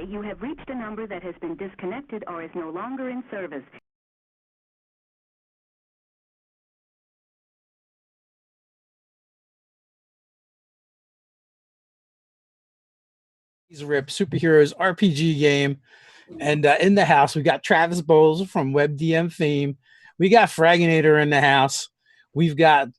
You have reached a number that has been disconnected or is no longer in service. Rip Superheroes RPG game. And in the house, we got Travis Bowles from WebDM Theme. We got Fragginator in the house. We've got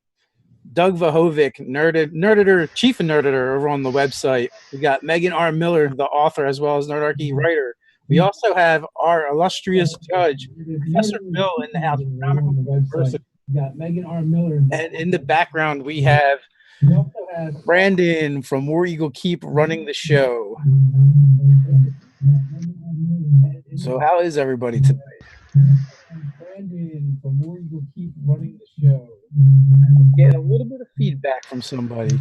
Doug Vahovic, Nerditor, Chief of Nerditor over on the website. We got Megan R. Miller, the author, as well as Nerdarchy writer. We also have our illustrious judge, Professor Bill, in the house. We got Megan R. Miller. And in the background, we have Brandon from War Eagle Keep running the show. So how is everybody tonight? Brandon from War Eagle Keep running the show. Get a little bit of feedback from somebody.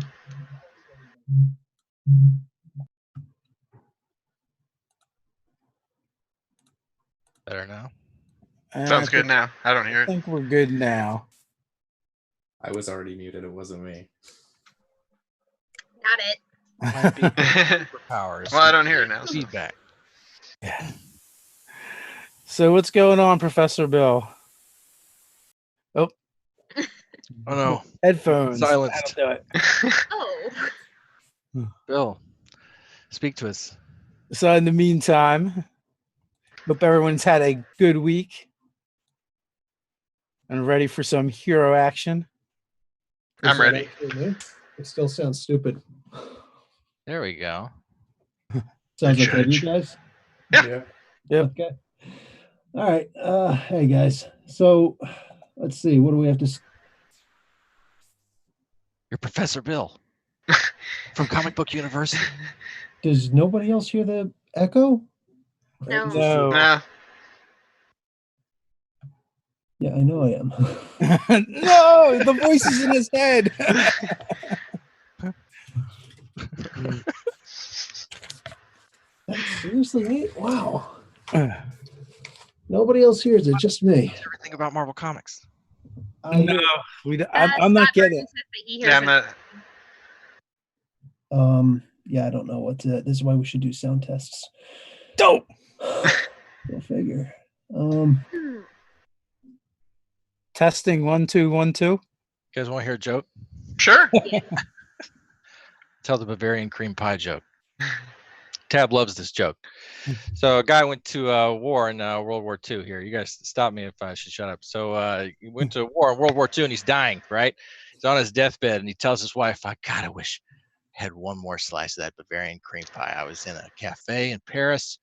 Better now? Sounds good now. I don't hear it. I think we're good now. I was already muted. It wasn't me. Got it. Might be superpowers. Well, I don't hear it now. So. Feedback. Yeah. So what's going on, Professor Bill? Oh. Oh no. Headphones. Silenced. That'll do it. Oh. Bill, speak to us. So in the meantime, hope everyone's had a good week and ready for some hero action. I'm ready. It still sounds stupid. There we go. Sounds okay to you guys? Yeah. Yep. Okay. All right. Hey guys. So let's see. What do we have to? You're Professor Bill from Comic Book University. Does nobody else hear the echo? No. Nah. Yeah, I know I am. No, the voice is in his head. That's seriously me? Wow. Nobody else hears it, just me. Everything about Marvel Comics. I No, I'm not getting it. Yeah, I'm not. Yeah, I don't know what to. This is why we should do sound tests. Dope. Go figure. Testing 1 2 1 2. You guys want to hear a joke? Sure. Tell the Bavarian cream pie joke. Tab loves this joke. So a guy went to war in World War II here. You guys stop me if I should shut up. So he went to war in World War II and he's dying, right? He's on his deathbed and he tells his wife, God, I wish I had one more slice of that Bavarian cream pie. I was in a cafe in Paris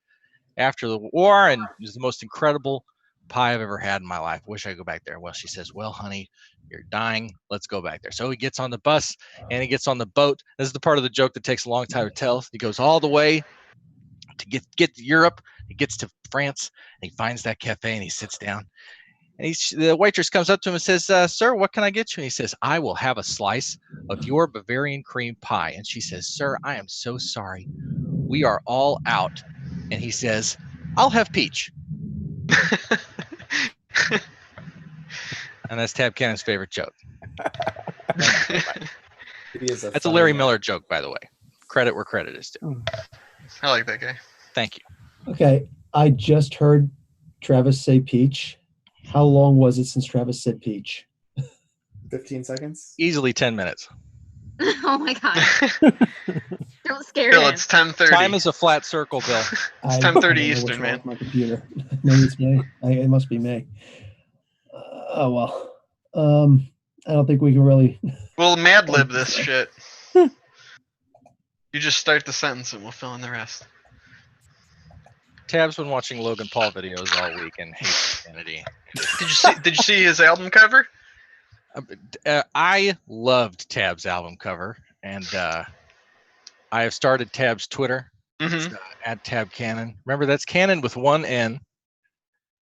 after the war and it was the most incredible pie I've ever had in my life. Wish I could go back there. Well, she says, well, honey, you're dying. Let's go back there. So he gets on the bus and he gets on the boat. This is the part of the joke that takes a long time to tell. He goes all the way to get to Europe. He gets to France and he finds that cafe and he sits down. And the waitress comes up to him and says, sir, what can I get you? And he says, I will have a slice of your Bavarian cream pie. And she says, sir, I am so sorry. We are all out. And he says, I'll have peach. And that's Tab Cannon's favorite joke. That's a Larry Miller joke, by the way. Credit where credit is due. I like that guy. Thank you. Okay, I just heard Travis say peach. How long was it since Travis said peach? 15 seconds? Easily 10 minutes. Oh my god. Don't scare Bill, him. it's 10:30. Time is a flat circle, Bill. It's I 10:30 don't know Eastern, what's wrong man. with my computer. Maybe it's May. It must be May. Oh well. I don't think we can really. We'll Mad Lib this shit. You just start the sentence and we'll fill in the rest. Tab's been watching Logan Paul videos all week and hates humanity. Did you see his album cover? I loved Tab's album cover, and I have started Tab's Twitter. It's, Mhm. at Tab Cannon. Remember, that's Cannon with one N.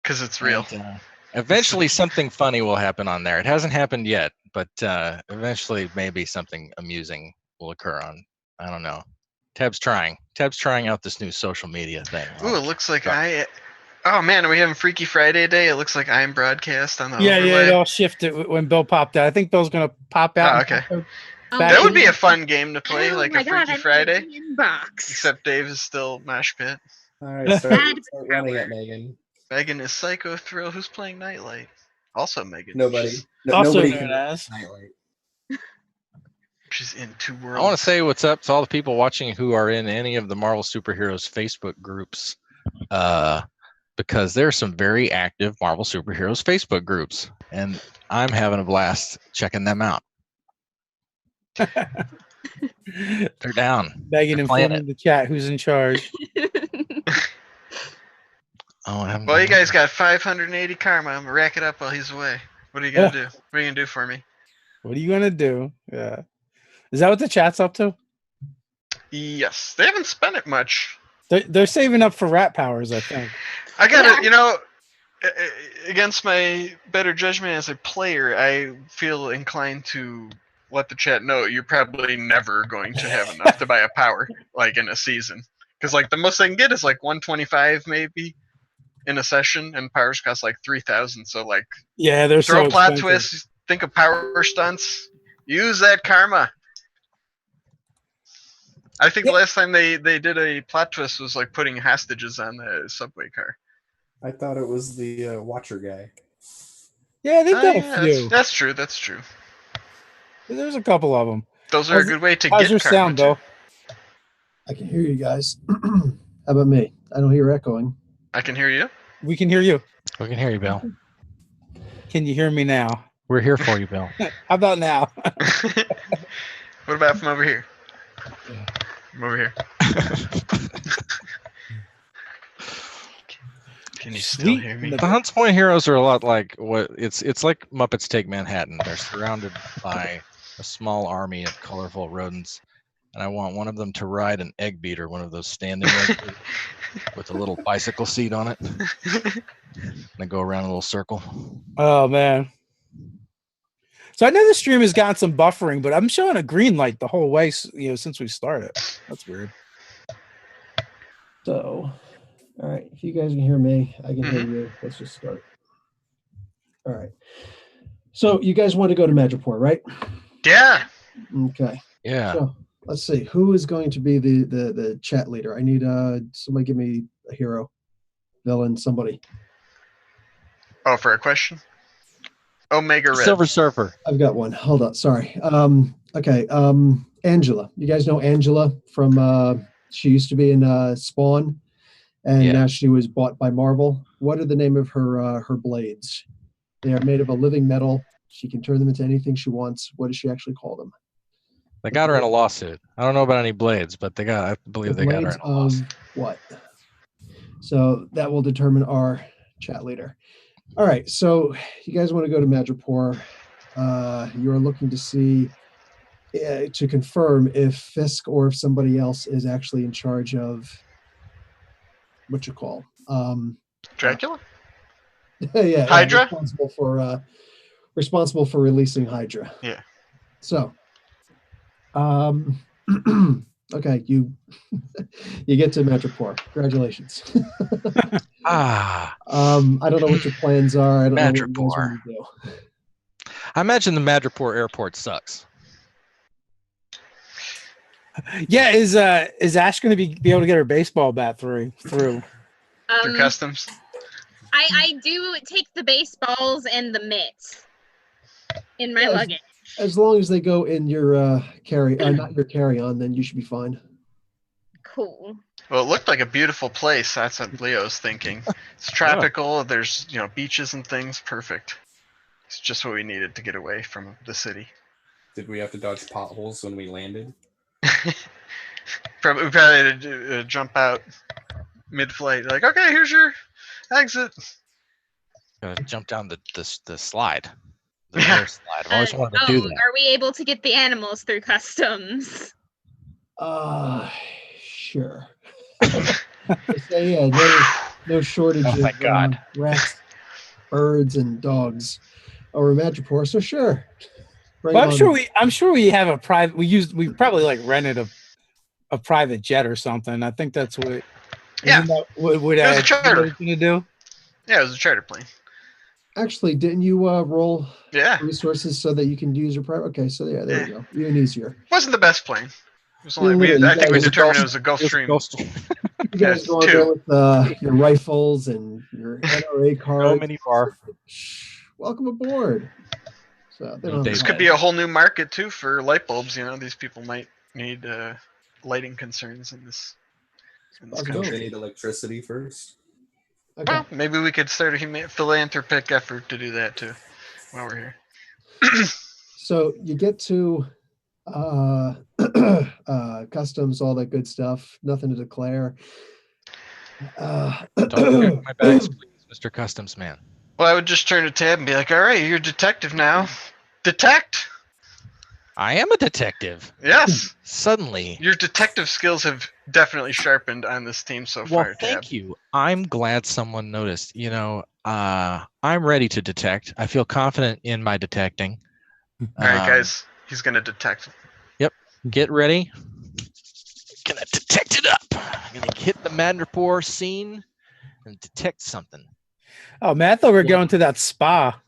Because it's real. And, eventually, something funny will happen on there. It hasn't happened yet, but eventually, maybe something amusing will occur on. I don't know. Tab's trying. Tab's trying out this new social media thing. Ooh, it looks like Oh man, are we having Freaky Friday day? It looks like I'm broadcast on the Yeah, overlay. it all shifted when Bill popped out. I think Bill's gonna pop out. Oh, and okay. pop out Oh, back That would in. be a fun game to play, oh like my a God, Freaky I'm Friday. in the inbox. Except Dave is still Mosh Pit. All right, start Bad running power. it, Megan. Megan is Psycho Thrill. Who's playing Nightlight? Also Megan. Nobody. Also Nobody known can as. Nightlight. She's in two worlds. I want to say what's up to all the people watching who are in any of the Marvel Superheroes Facebook groups, because there's some very active Marvel Superheroes Facebook groups, and I'm having a blast checking them out. They're down. Megan They're playing informing the chat who's in charge. Well, you guys got 580 karma. I'm gonna rack it up while he's away. What are you gonna do? What are you gonna do for me? What are you gonna do? Yeah. Is that what the chat's up to? Yes, they haven't spent it much. They're saving up for rat powers, I think. I gotta, you know, against my better judgment as a player, I feel inclined to let the chat know you're probably never going to have enough to buy a power, like in a season. Because like the most they can get is like 125 maybe in a session, and powers cost like 3,000. So like, Yeah, they're throw so a plot expensive. twist, think of power stunts, use that karma. I think the last time they did a plot twist was like putting hostages on the subway car. I thought it was the Watcher guy. Yeah, they've done Yeah, a few. that's true. That's true. There's a couple of them. Those are a good way to How's get your karma. sound, Bill? I can hear you guys. How about me? I don't hear echoing. I can hear you. We can hear you. We can hear you, Bill. Can you hear me now? We're here for you, Bill. How about now? What about from over here? Yeah. From over here. Can you still Sweet. hear me? The Hunts Point heroes are a lot like what it's like Muppets Take Manhattan. They're surrounded by a small army of colorful rodents, and I want one of them to ride an egg beater, one of those standing egg beaters with a little bicycle seat on it, and they go around a little circle. Oh man. So I know the stream has gotten some buffering, but I'm showing a green light the whole way, since we started. That's weird. So, all right. If you guys can hear me, I can hear you. Let's just start. All right. So you guys want to go to Madripoor, right? Yeah. Okay. Yeah. So let's see. Who is going to be the chat leader? I need somebody give me a hero, villain, somebody. Oh, for a question? Omega Red. Silver Surfer. I've got one. Hold on. Sorry. Okay. Angela. You guys know Angela from she used to be in Spawn, and now she was bought by Marvel. What are the name of her blades? They are made of a living metal. She can turn them into anything she wants. What does she actually call them? They got her in a lawsuit. I don't know about any blades, but I believe they got her in a lawsuit. What? So that will determine our chat leader. All right, so you guys want to go to Madripoor. You're looking to see, to confirm if Fisk or if somebody else is actually in charge of, what you call? Dracula? Yeah. Hydra? Responsible for releasing Hydra. Yeah. So, okay, you get to Madripoor. Congratulations. I don't know what your plans are. I don't know what you guys want to do. I imagine the Madripoor airport sucks. Yeah, is Ash going to be able to get her baseball bat through? Through customs? I do take the baseballs and the mitts in my luggage. As long as they go in your not your carry-on, then you should be fine. Cool. Well, it looked like a beautiful place. That's what Leo's thinking. It's tropical. There's beaches and things. Perfect. It's just what we needed to get away from the city. Did we have to dodge potholes when we landed? We probably had to jump out mid-flight. Like, okay, here's your exit. Gotta jump down the slide. Air slide. I've always wanted to do that. Are we able to get the animals through customs? Sure. They say no shortage Oh my of God. rats, birds, and dogs over Madripoor. So sure. Bring Well, them on. I'm sure we have a private. We probably like rented a private jet or something. I think that's what. Yeah. Isn't that what It was a charter. was going to do? Yeah, it was a charter plane. Actually, didn't you roll Yeah. resources so that you can use your private? Okay, so yeah, there we go. Even easier. Wasn't the best plane. It was Yeah, only, literally, I think we you guys- determined it was a Gulfstream. You guys go on there with your rifles and your NRA cards. No mini bar. Welcome aboard. So they No don't day This have could be a whole new market too for light bulbs. You know, these people might need lighting concerns in this Don't country. they need electricity first? Okay. Well, maybe we could start a philanthropic effort to do that too while we're here. So you get to customs, all that good stuff. Nothing to declare. Don't check my bags, please, Mr. Customs Man. Well, I would just turn to Tab and be like, "All right, you're a detective now. Detect." I am a detective. Yes. Suddenly. Your detective skills have definitely sharpened on this team so far. Well, thank you. I'm glad someone noticed. You know, I'm ready to detect. I feel confident in my detecting. All right, guys. He's gonna detect. Yep. Get ready. Gonna detect it up. I'm gonna hit the Madripoor scene and detect something. Oh, man, I thought we were going to that spa.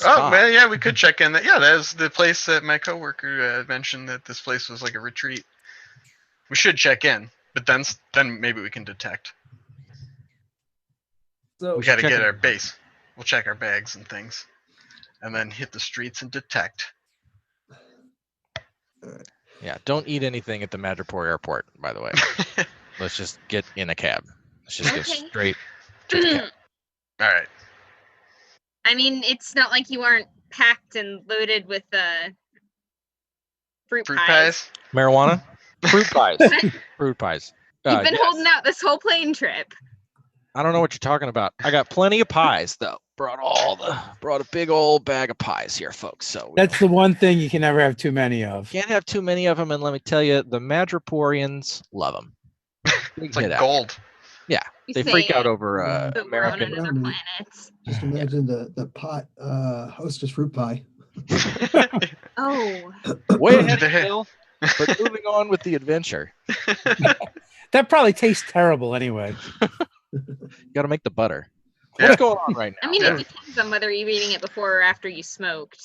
Oh, well, yeah, we could check in. Yeah, that was the place that my coworker mentioned that this place was like a retreat. We should check in, but then maybe we can detect. So We got to get our base. We'll check our bags and things, and then hit the streets and detect. Yeah, don't eat anything at the Madripoor airport, by the way. Let's just get in a cab. Let's just go straight to the cab. All right. I mean, it's not like you aren't packed and loaded with fruit pies. Marijuana? Fruit pies. Fruit pies. You've been Yes. holding out this whole plane trip. I don't know what you're talking about. I got plenty of pies, though. Brought a big old bag of pies here, folks. So That's the one thing you can never have too many of. can't have too many of them, and let me tell you, the Madripoorians love them. It's like gold. Yeah, You they say freak out it, over but we're on American. another planet. just imagine the pot hostess fruit pie. Oh. Way ahead of Bill, but moving on with the adventure. That probably tastes terrible anyway. You got to make the butter. Yeah. What's going on right now? I mean, it depends on whether you're eating it before or after you smoked.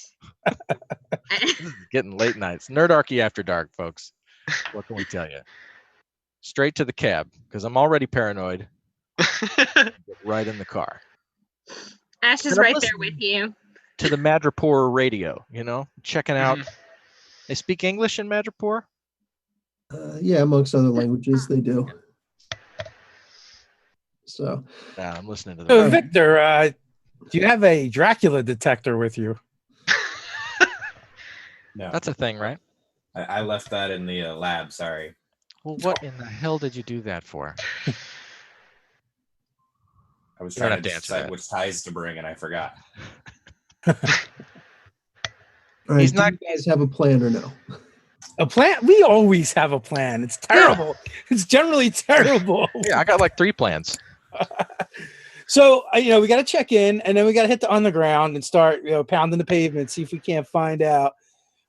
This is getting late nights. Nerdarchy after dark, folks. What can we tell you? Straight to the cab, because I'm already paranoid. Get right in the car. Ash is And I'm right there listening with you. to the Madripoor radio, checking out. They speak English in Madripoor? Yeah, amongst other languages, they do. So, Yeah, I'm listening to So, them. Victor, do you have a Dracula detector with you? No, That's a thing, right? I left that in the lab. Sorry. Well, what in the hell did you do that for? I was You don't trying have to to answer decide that. which ties to bring, and I forgot. all right, He's do not- you guys have a plan or no? A plan? We always have a plan. It's terrible. It's generally terrible. Yeah, I got like 3 plans. So, we got to check in, and then we got to hit the underground and start, pounding the pavement, see if we can't find out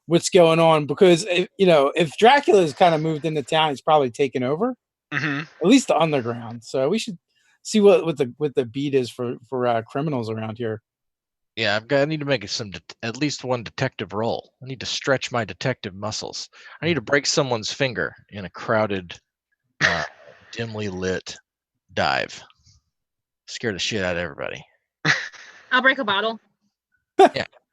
what's going on. Because, if Dracula's kind of moved into town, he's probably taken over, Mm-hmm. at least the underground. So we should see what the beat is for criminals around here. Yeah, I need to make at least one detective roll. I need to stretch my detective muscles. I need to break someone's finger in a crowded, dimly lit dive. Scare the shit out of everybody. I'll break a bottle.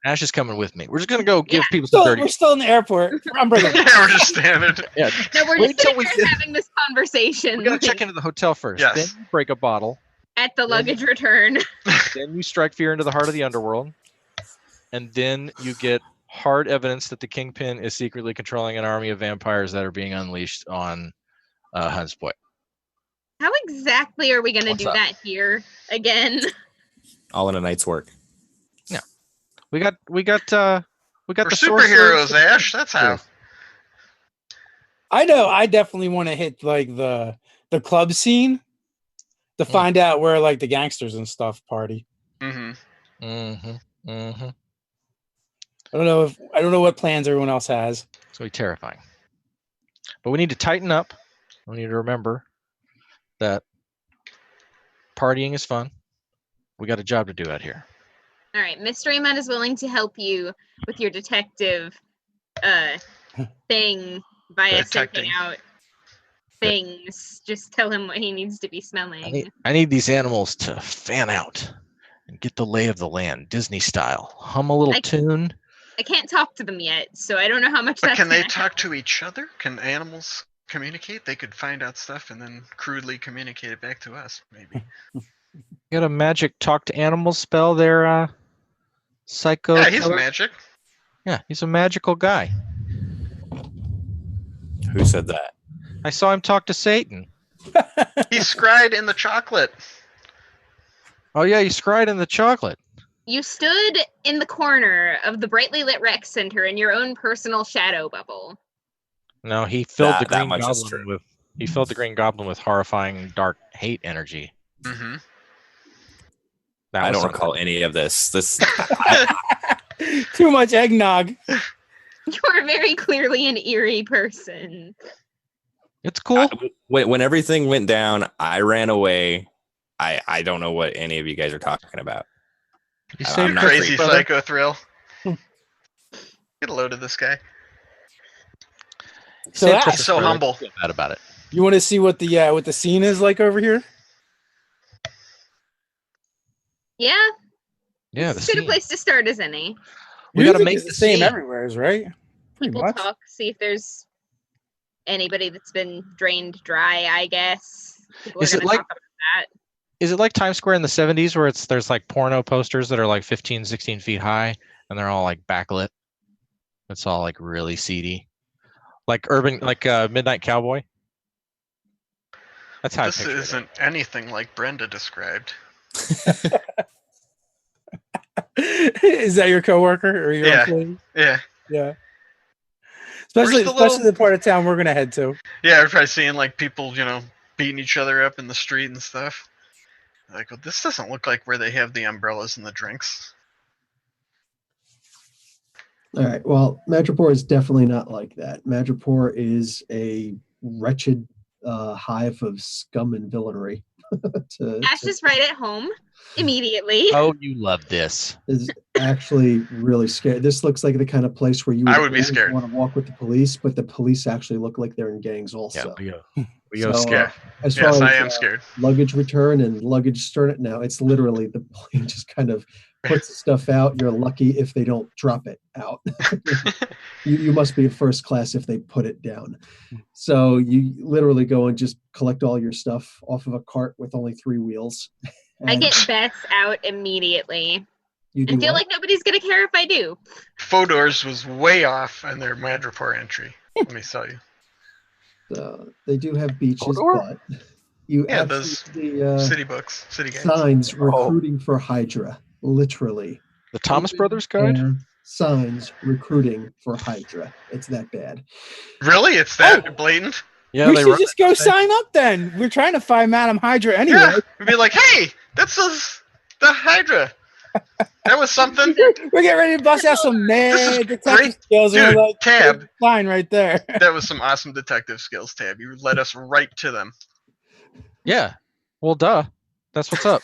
Ash is coming with me. We're just gonna go give people So some dirty. we're still in the airport. I'm breaking. Yeah, we're just standing. Yeah, No, we're Wait just till sitting we here get- having this conversation we gotta check into the hotel first. Yes. Then you break a bottle. at the luggage return. Then you strike fear into the heart of the underworld. And then you get hard evidence that the Kingpin is secretly controlling an army of vampires that are being unleashed on Hunts Point. How exactly are we going to What's do up? that here again? All in a night's work. We got We're the superheroes, sorcerers. Ash. That's how. I know. I definitely want to hit like the club scene to find out where like the gangsters and stuff party. Mm-hmm. Mm-hmm. Mm-hmm. I don't know what plans everyone else has. It's gonna be terrifying. But we need to tighten up. We need to remember that partying is fun. We got a job to do out here. All right, Mystery Man is willing to help you with your detective thing by sending out things. Just tell him what he needs to be smelling. I need these animals to fan out and get the lay of the land, Disney style. Hum a little tune. I can't talk to them yet, so I don't know how much But that's can they gonna talk to each other? Can animals communicate? They could find out stuff and then crudely communicate it back to us, maybe. You got a magic talk to animals spell there, Psycho? Yeah, he's Killer? magic. Yeah, he's a magical guy. Who said that? I saw him talk to Satan. He scried in the chocolate. Oh yeah, he scried in the chocolate. You stood in the corner of the brightly lit rec center in your own personal shadow bubble. No, he filled the That Green much is Goblin true. with horrifying dark hate energy. Mm-hmm. That I was don't something. recall any of this. Too much eggnog. You are very clearly an eerie person. It's cool. When everything went down, I ran away. I don't know what any of you guys are talking about. You I'm saved not Chrissy, Crazy brother. psycho thrill. Get a load of this guy. So Saved Ash, Chrissy, so brother. humble. Feel bad about it. you want to see what the scene is like over here? Yeah, Yeah, it's the as good a scene. place to start as any. We gotta Music make is the the same scene. everywhere, right? Pretty People much. talk, see if there's anybody that's been drained dry, I guess. People Is are it gonna like- talk about that. Is it like Times Square in the 70s where there's like porno posters that are like 15, 16 feet high and they're all like backlit? It's all like really seedy. Like Midnight Cowboy. That's how I This picture it. isn't anything like Brenda described. Is that your coworker or your Yeah. employee? Yeah. Yeah. Where's Especially the little- the part of town we're gonna head to. Yeah, we're probably seeing like people, beating each other up in the street and stuff. Like, well, this doesn't look like where they have the umbrellas and the drinks. All right. Well, Madripoor is definitely not like that. Madripoor is a wretched hive of scum and villainy. Ash is right at home immediately. Oh, you love this. Is actually really scary. This looks like the kind of place where you I would be scared. want to walk with the police, but the police actually look like they're in gangs also. Yeah, we go So, scared. as far Yes, as I am scared. luggage return and luggage stern, no, it's literally the plane just kind of puts the stuff out. You're lucky if they don't drop it out. you must be in first class if they put it down. So you literally go and just collect all your stuff off of a cart with only 3 wheels. I And get Beth out immediately. you do And feel what? like nobody's gonna care if I do. Fodor's was way off on their Madripoor entry. Let me tell you. They do have beaches, Hodor? but you Yeah, actually those see City books, city games. signs recruiting for Hydra, literally. The Thomas Brothers Guide? And signs recruiting for Hydra. It's that bad. Really? It's that blatant? Yeah, we they should wrote just go sign up then. We're trying to find Madam Hydra anyway. Yeah. We'd be like, hey, that's the Hydra. That was something. We're getting ready to bust out some This is mad detective great. skills. And Dude, we're like, Tab. fine right there. That was some awesome detective skills, Tab. You led us right to them. Yeah. Well, duh. That's what's up.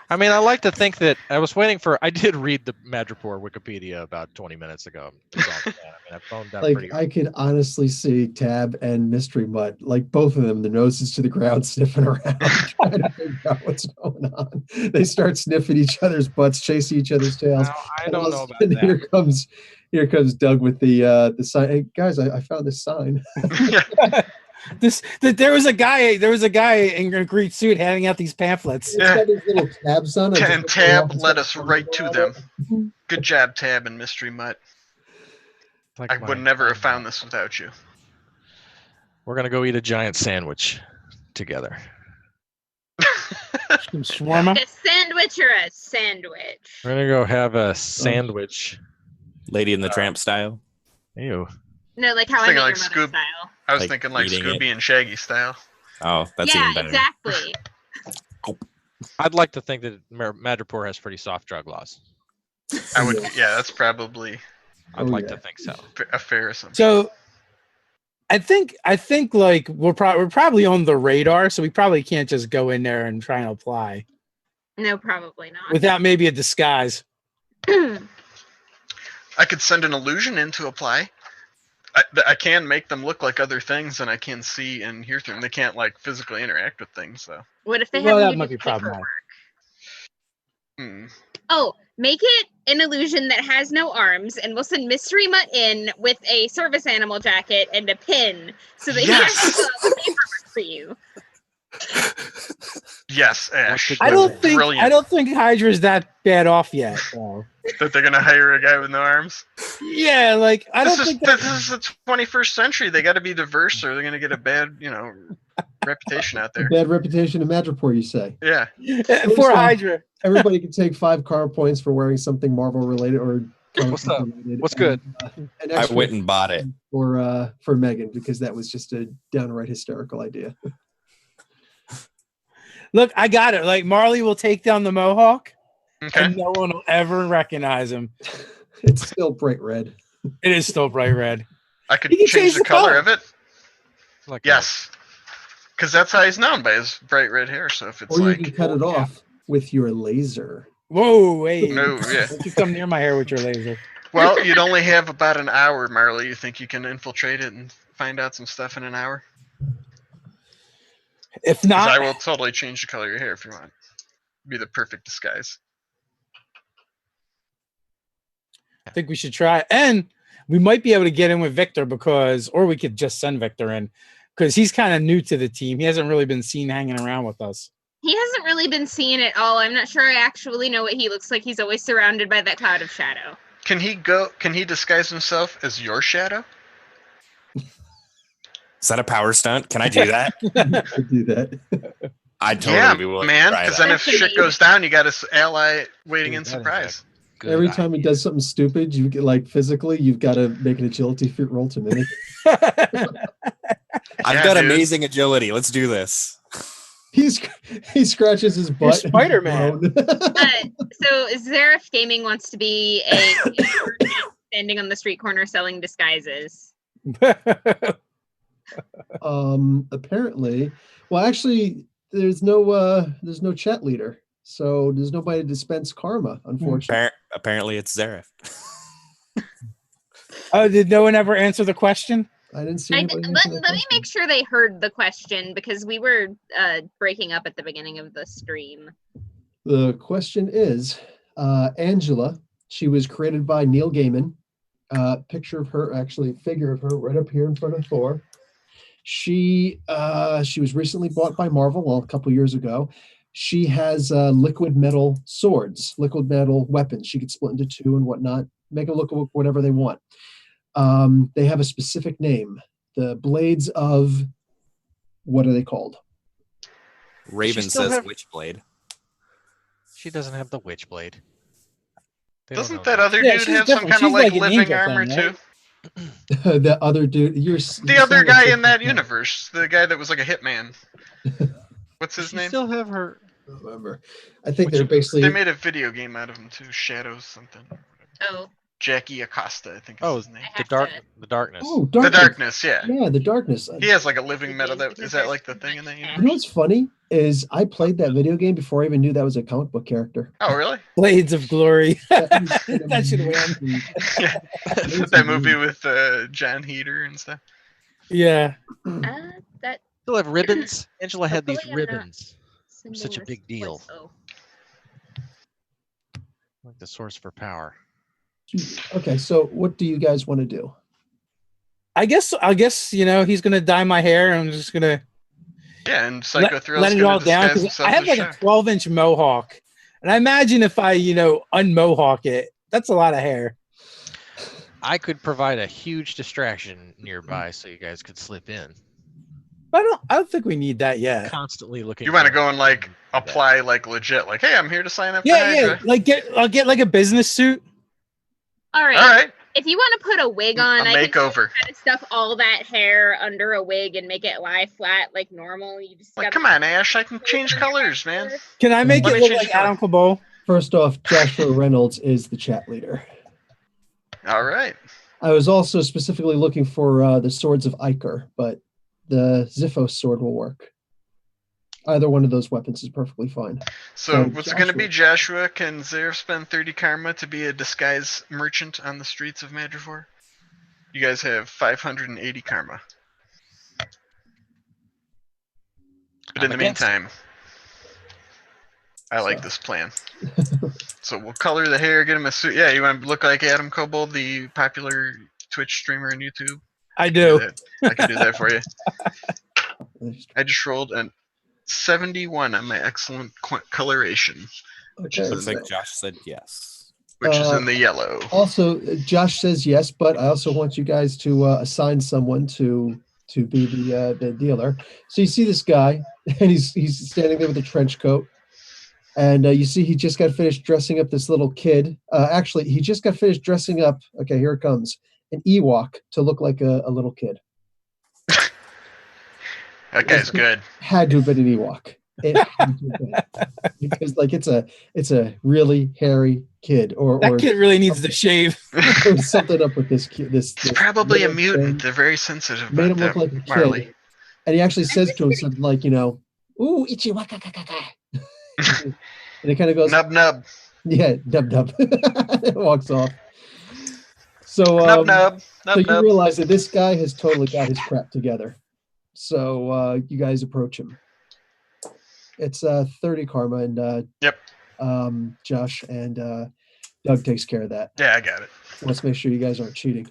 I mean, I like to think that I did read the Madripoor Wikipedia about 20 minutes ago. It's on, I mean, I phoned that Like pretty I could honestly see Tab and Mystery Mutt, like both of them, the noses to the ground, sniffing around, trying to figure out what's going on. They start sniffing each other's butts, chasing each other's tails. Now, I And don't all know of a about sudden, that. Here comes Doug with the sign. Hey guys, I found this sign. There was a guy in a green suit handing out these pamphlets. It's got these little tabs on it. And Tab led us right to them. Good job, Tab and Mystery Mutt. Like I my- would never have found this without you. We're going to go eat a giant sandwich together. Some shawarma. A sandwich bet you're a sandwich. We're gonna go have a sandwich. Lady in the Tramp style. Ew. No, like how I Thinking met like your mother Scoob- style. I was Like thinking like eating Scooby it. and Shaggy style. Oh, that's Yeah, even better. exactly. I'd like to think that Madripoor has pretty soft drug laws. I would. Yeah, that's probably I'd Oh, like yeah. to think so. a fair assumption. So I think like we're probably on the radar, so we probably can't just go in there and try and apply No, probably not. without maybe a disguise. I could send an illusion in to apply. I can make them look like other things, and I can see and hear through them. They can't like physically interact with things, though. What if they Well, have that you might do be problematic. paperwork? Hmm. Oh, make it an illusion that has no arms, and we'll send Mystery Mutt in with a service animal jacket and a pin, so that Yes! he has to fill out the paperwork for you. Yes, Ash. I Brilliant. I don't think Hydra's that bad off yet. Though. That they're gonna hire a guy with no arms. Yeah, like I don't think This is the 21st century. They got to be diverse, or they're gonna get a bad, reputation out there. Bad reputation in Madripoor, you say? Yeah. for Hydra. Everybody can take 5 car points for wearing something Marvel related or comic What's book up? related. What's good? An I extra went and bought it. for Megan because that was just a downright hysterical idea. Look, I got it. Like Marley will take down the Mohawk, Okay. and no one will ever recognize him. It's still bright red. It is still bright red. I could You can change change the the color color. of it. Like Yes. Because that's how he's known, by his bright red hair. So if it's Or you like, can cut it off with your laser. Whoa, wait! no, yeah. Don't you come near my hair with your laser? Well, you'd only have about an hour, Marley. You think you can infiltrate it and find out some stuff in an hour? If 'Cause not, I will totally change the color of your hair if you want. Be the perfect disguise. I think we should try. And we might be able to get in with Victor or we could just send Victor in because he's kind of new to the team. He hasn't really been seen hanging around with us. He hasn't really been seen at all. I'm not sure I actually know what he looks like. He's always surrounded by that cloud of shadow. Can he disguise himself as your shadow? Is that a power stunt? Can I do that? To do that. I'd totally be willing man. to try Because that. then if shit goes down, you got an ally waiting in Dude, that is surprise. good Every time he idea. does something stupid, you get like physically, you've got to make an agility feat roll to mimic. I've Yeah, got dude. amazing agility. Let's do this. He scratches his butt. Spider-Man. So Zareth Gaming wants to be a standing on the street corner selling disguises. Apparently, well, actually, there's no chat leader, so there's nobody to dispense karma. Unfortunately, Apparently, it's Zareth. Oh, did no one ever answer the question? I didn't see Let anybody. me answer that question. make sure they heard the question because we were breaking up at the beginning of the stream. The question is, Angela. She was created by Neil Gaiman. Picture of her, actually, figure of her right up here in front of Thor. She was recently bought by Marvel a couple years ago. She has liquid metal swords, liquid metal weapons. She could split into 2 and whatnot. Make them look whatever they want. They have a specific name. The blades of, what are they called? Raven still says have- Witchblade. She doesn't have the Witchblade. They don't Doesn't know that other Yeah, dude she's have some different. kind of She's like like an living angel armor thing, too? right? The other dude. The other guy in that universe, the guy that was like a hitman. What's his She name? still have her. I don't remember. I think they're basically. They made a video game out of him too. Shadows something. Oh, Jackie Acosta, I think is Oh, his name. I The have dark, to- the darkness. Oh, The darkness. Darkness, yeah. Yeah, the darkness. He has like a living metal. Is that like the thing in that You universe? know what's funny is I played that video game before I even knew that was a comic book character. Oh, really? Blades of Glory. That That should win. Yeah. That movie with John Heater and stuff. Yeah. that Still have ribbons. Angela had these Hopefully I'm not ribbons. Such a symbol big is- deal. what's- oh. Like the source for power. Okay, so what do you guys want to do? I guess he's gonna dye my hair and I'm just gonna Yeah, and Psycho Thrill's let it gonna all down disguise because himself I have as like Shadow. a 12-inch mohawk. And I imagine if I, unmohawk it, that's a lot of hair. I could provide a huge distraction nearby so you guys could slip in. I don't think we need that yet. Constantly looking. You want to for- go and like apply like legit, like, hey, I'm here to sign up for Yeah, Hydra. like I'll get like a business suit. All right. All right, If you want to put a wig on, a I can makeover. kind of stuff all that hair under a wig and make it lie flat like normal. You just Like, gotta come on, Ash, I can change colors, man. Can I make Let it me look change like the color. Adam Cabal? First off, Joshua Reynolds is the chat leader. All right. I was also specifically looking for the swords of Iker, but the Ziphos sword will work. Either one of those weapons is perfectly fine. So So, what's it going to be, Joshua? Can Zeref spend 30 karma to be a disguise merchant on the streets of Madripoor? You guys have 580 karma. But in I'm the against. meantime, I like this plan. So we'll color the hair, get him a suit. Yeah, you want to look like Adam Kobold, the popular Twitch streamer on YouTube? I do. I can do that for you. I just rolled a 71 on my excellent coloration, which Okay. Looks like Josh said yes. which is in the yellow. Also, Josh says yes, but I also want you guys to assign someone to be the dealer. So you see this guy, and he's standing there with a trench coat, and you see he just got finished dressing up this little kid. Actually, he just got finished dressing up. Okay, here it comes, an Ewok to look like a little kid. That guy's good. Had to have been an Ewok. It had to have been. Because like it's a really hairy kid, or That kid really needs to shave. there's something up with this kid. This Probably a little mutant. thing. They're very sensitive Made about him look that, like a kid. Marley. And he actually says to him something like, ooh, ichi waka kaka. And it kind of goes, Nub nub. yeah, dub. It walks off. So, Nub nub. so Nub you nub. realize that this guy has totally got his crap together. So you guys approach him. It's 30 karma, and Yep. Josh and Doug takes care of that. Yeah, I got it. Let's make sure you guys aren't cheating.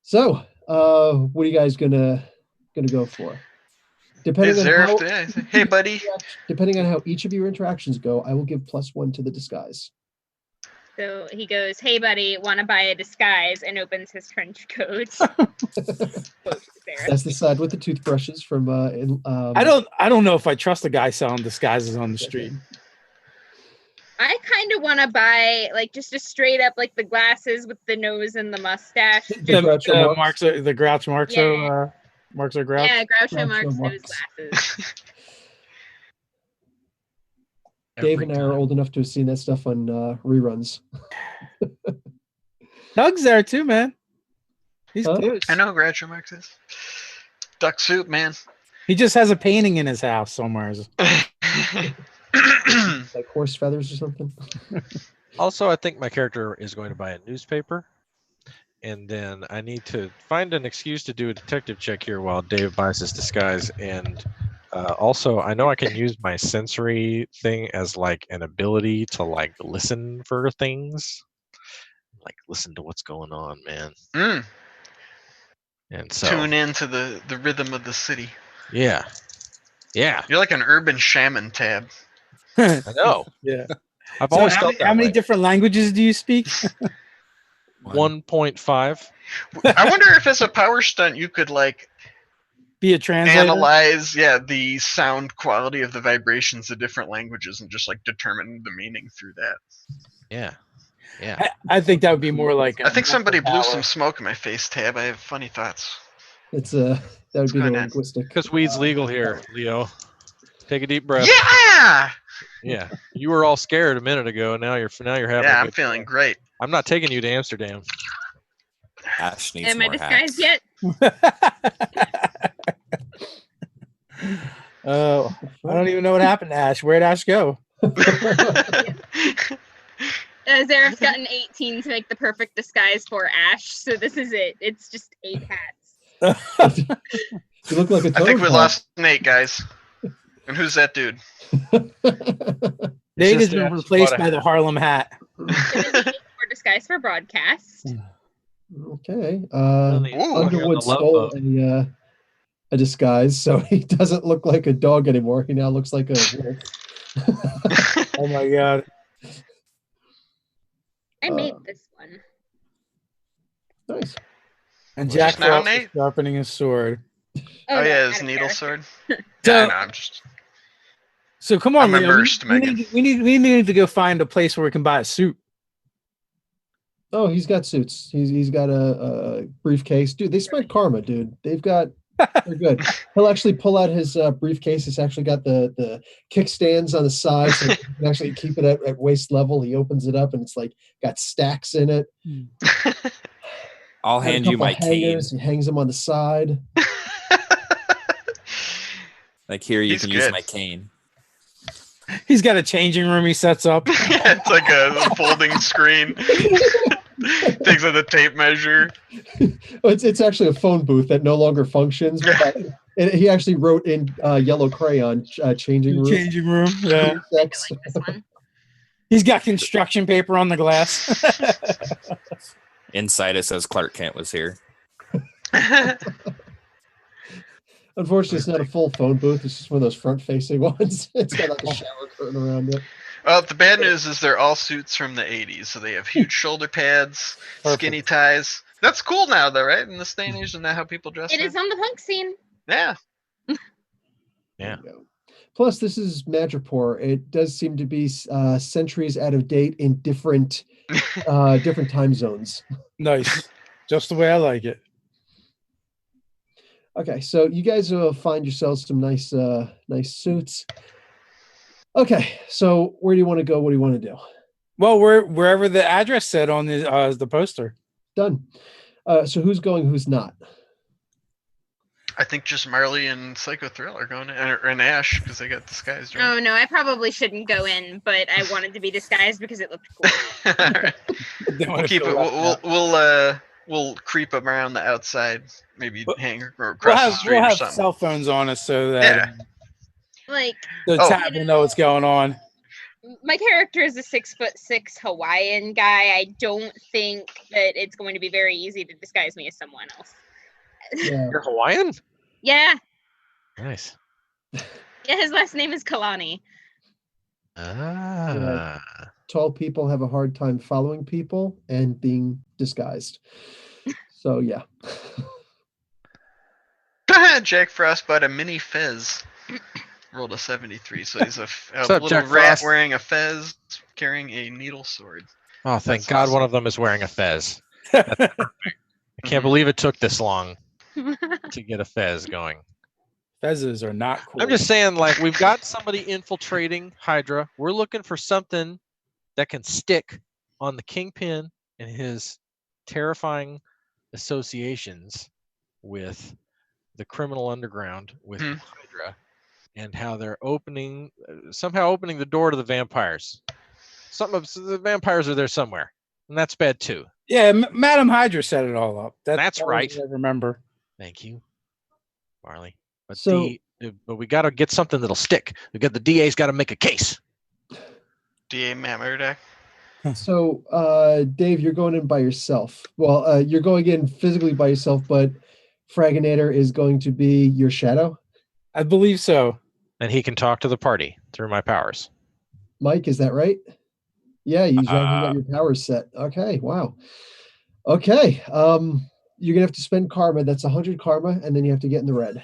So, what are you guys gonna go for? Hey, Depending on Zeref, how, yeah, hey, buddy. depending on how each of your interactions go, I will give +1 to the disguise. So he goes, "Hey, buddy, want to buy a disguise?" and opens his trench coat. That's the side with the toothbrushes from. I don't know if I trust a guy selling disguises on the street. I kind of want to buy like just a straight up like the glasses with the nose and the mustache. The Groucho Marx. The Grouch Marx. Yeah. Marx or Grouch. Yeah, Groucho Groucho Marx nose Marx. glasses. Dave and I are old enough to have seen that stuff on reruns. Doug's there too, man. He's Huh? close. I know who Groucho Marx is. Duck soup, man. He just has a painting in his house somewhere. Like horse feathers or something. Also, I think my character is going to buy a newspaper, and then I need to find an excuse to do a detective check here while Dave buys his disguise. And also, I know I can use my sensory thing as like an ability to like listen for things, like listen to what's going on, man. Mm. And so Tune into the rhythm of the city. yeah, You're like an urban shaman, Tab. I know. Yeah. I've So always felt that how many way. different languages do you speak? 1.5. I wonder if as a power stunt you could like Be a translator. analyze the sound quality of the vibrations of different languages and just like determine the meaning through that. Yeah. I think that would be more like. I think somebody blew some smoke in my face, Tab. I have funny thoughts. It's that would be the going on? linguistic. Because weed's legal here, Leo. Take a deep breath. Yeah! Yeah. You were all scared a minute ago, and now you're having. Yeah, a I'm good feeling time. great. I'm not taking you to Amsterdam. Ash needs Am I more disguised hats. yet? Oh, I don't even know what happened to Ash. Where'd Ash go? Zaref's got an 18 to make the perfect disguise for Ash, so this is it. It's just 8 hats. You look like a I think we toad lost Nate, guys. And who's that dude? Nate has just been Ash replaced bought a by the Harlem hat. For disguise for broadcast. Okay. Ooh. Underwood stole a disguise, so he doesn't look like a dog anymore. He now looks like a wolf. Oh my god. I made this one. Nice. And Was Jack this now, Frost is Nate? sharpening his sword. Oh no, yeah, out his of needle character. sword. So, Yeah, I know. I'm just. so come on, I'm Leo. immersed, We Megan. need to go find a place where we can buy a suit. Oh, he's got suits. He's got a briefcase. Dude, they spent karma, dude. They're good. He'll actually pull out his briefcase. It's actually got the kickstands on the side, so you can actually keep it at waist level. He opens it up, and it's like got stacks in it. I'll Got a hand you couple my cane. hangers. He hangs them on the side. Like here, you He's can use good. my cane. He's got a changing room he sets up. It's like a folding screen. Takes out the tape measure. Well, it's actually a phone booth that no longer functions. But he actually wrote in yellow crayon, changing room. Changing room. Yeah. Sex. Like this one. He's got construction paper on the glass. Inside it says Clark Kent was here. Unfortunately, it's not a full phone booth. It's just one of those front-facing ones. It's got like a shower curtain around it. Well, the bad news is they're all suits from the 80s, so they have huge shoulder pads, skinny ties. That's cool now, though, right? In this day and age, isn't that how people dress It now? is on the punk scene. Yeah. Yeah. There you go. Plus, this is Madripoor. It does seem to be centuries out of date in different time zones. Nice. Just the way I like it. Okay, so you guys will find yourselves some nice suits. Okay, so where do you want to go? What do you want to do? Well, wherever the address said on the poster. Done. So who's going? Who's not? I think just Marley and Psycho Thrill are going, and Ash, because they got disguised. Right? Oh no, I probably shouldn't go in, but I wanted to be disguised because it looked cool. All right. We'll keep it. We'll creep them around the outside. Maybe hang or across the street we'll or have something. cell phones on us so that Like the tab will know what's going on. my character is a 6'6" Hawaiian guy. I don't think that it's going to be very easy to disguise me as someone else. Yeah. You're Hawaiian? Yeah, Nice. yeah. His last name is Kalani. Ah. Tall people have a hard time following people and being disguised. So yeah. Jack Frost bought a mini fez. Rolled a 73, so he's a What's up, little Jack rat Frost? wearing a fez, carrying a needle sword. Oh, thank That's God awesome. one of them is wearing a fez. That's perfect. I can't believe it took this long to get a fez going. Fezzes are not cool. I'm just saying, like, we've got somebody infiltrating Hydra. We're looking for something that can stick on the Kingpin and his terrifying associations with the criminal underground, with Hydra, and how they're somehow opening the door to the vampires. The vampires are there somewhere, and that's bad too. Yeah, Madam Hydra set it all up. That's right. I remember. Thank you, Marley. But but we got to get something that'll stick. The DA's got to make a case. DA Matt Murdock. So Dave, you're going in by yourself. Well, you're going in physically by yourself, but Fragginator is going to be your shadow. I believe so. And he can talk to the party through my powers. Mike, is that right? Yeah, you got your powers set. Okay, wow. Okay, you're gonna have to spend karma. That's 100 karma, and then you have to get in the red.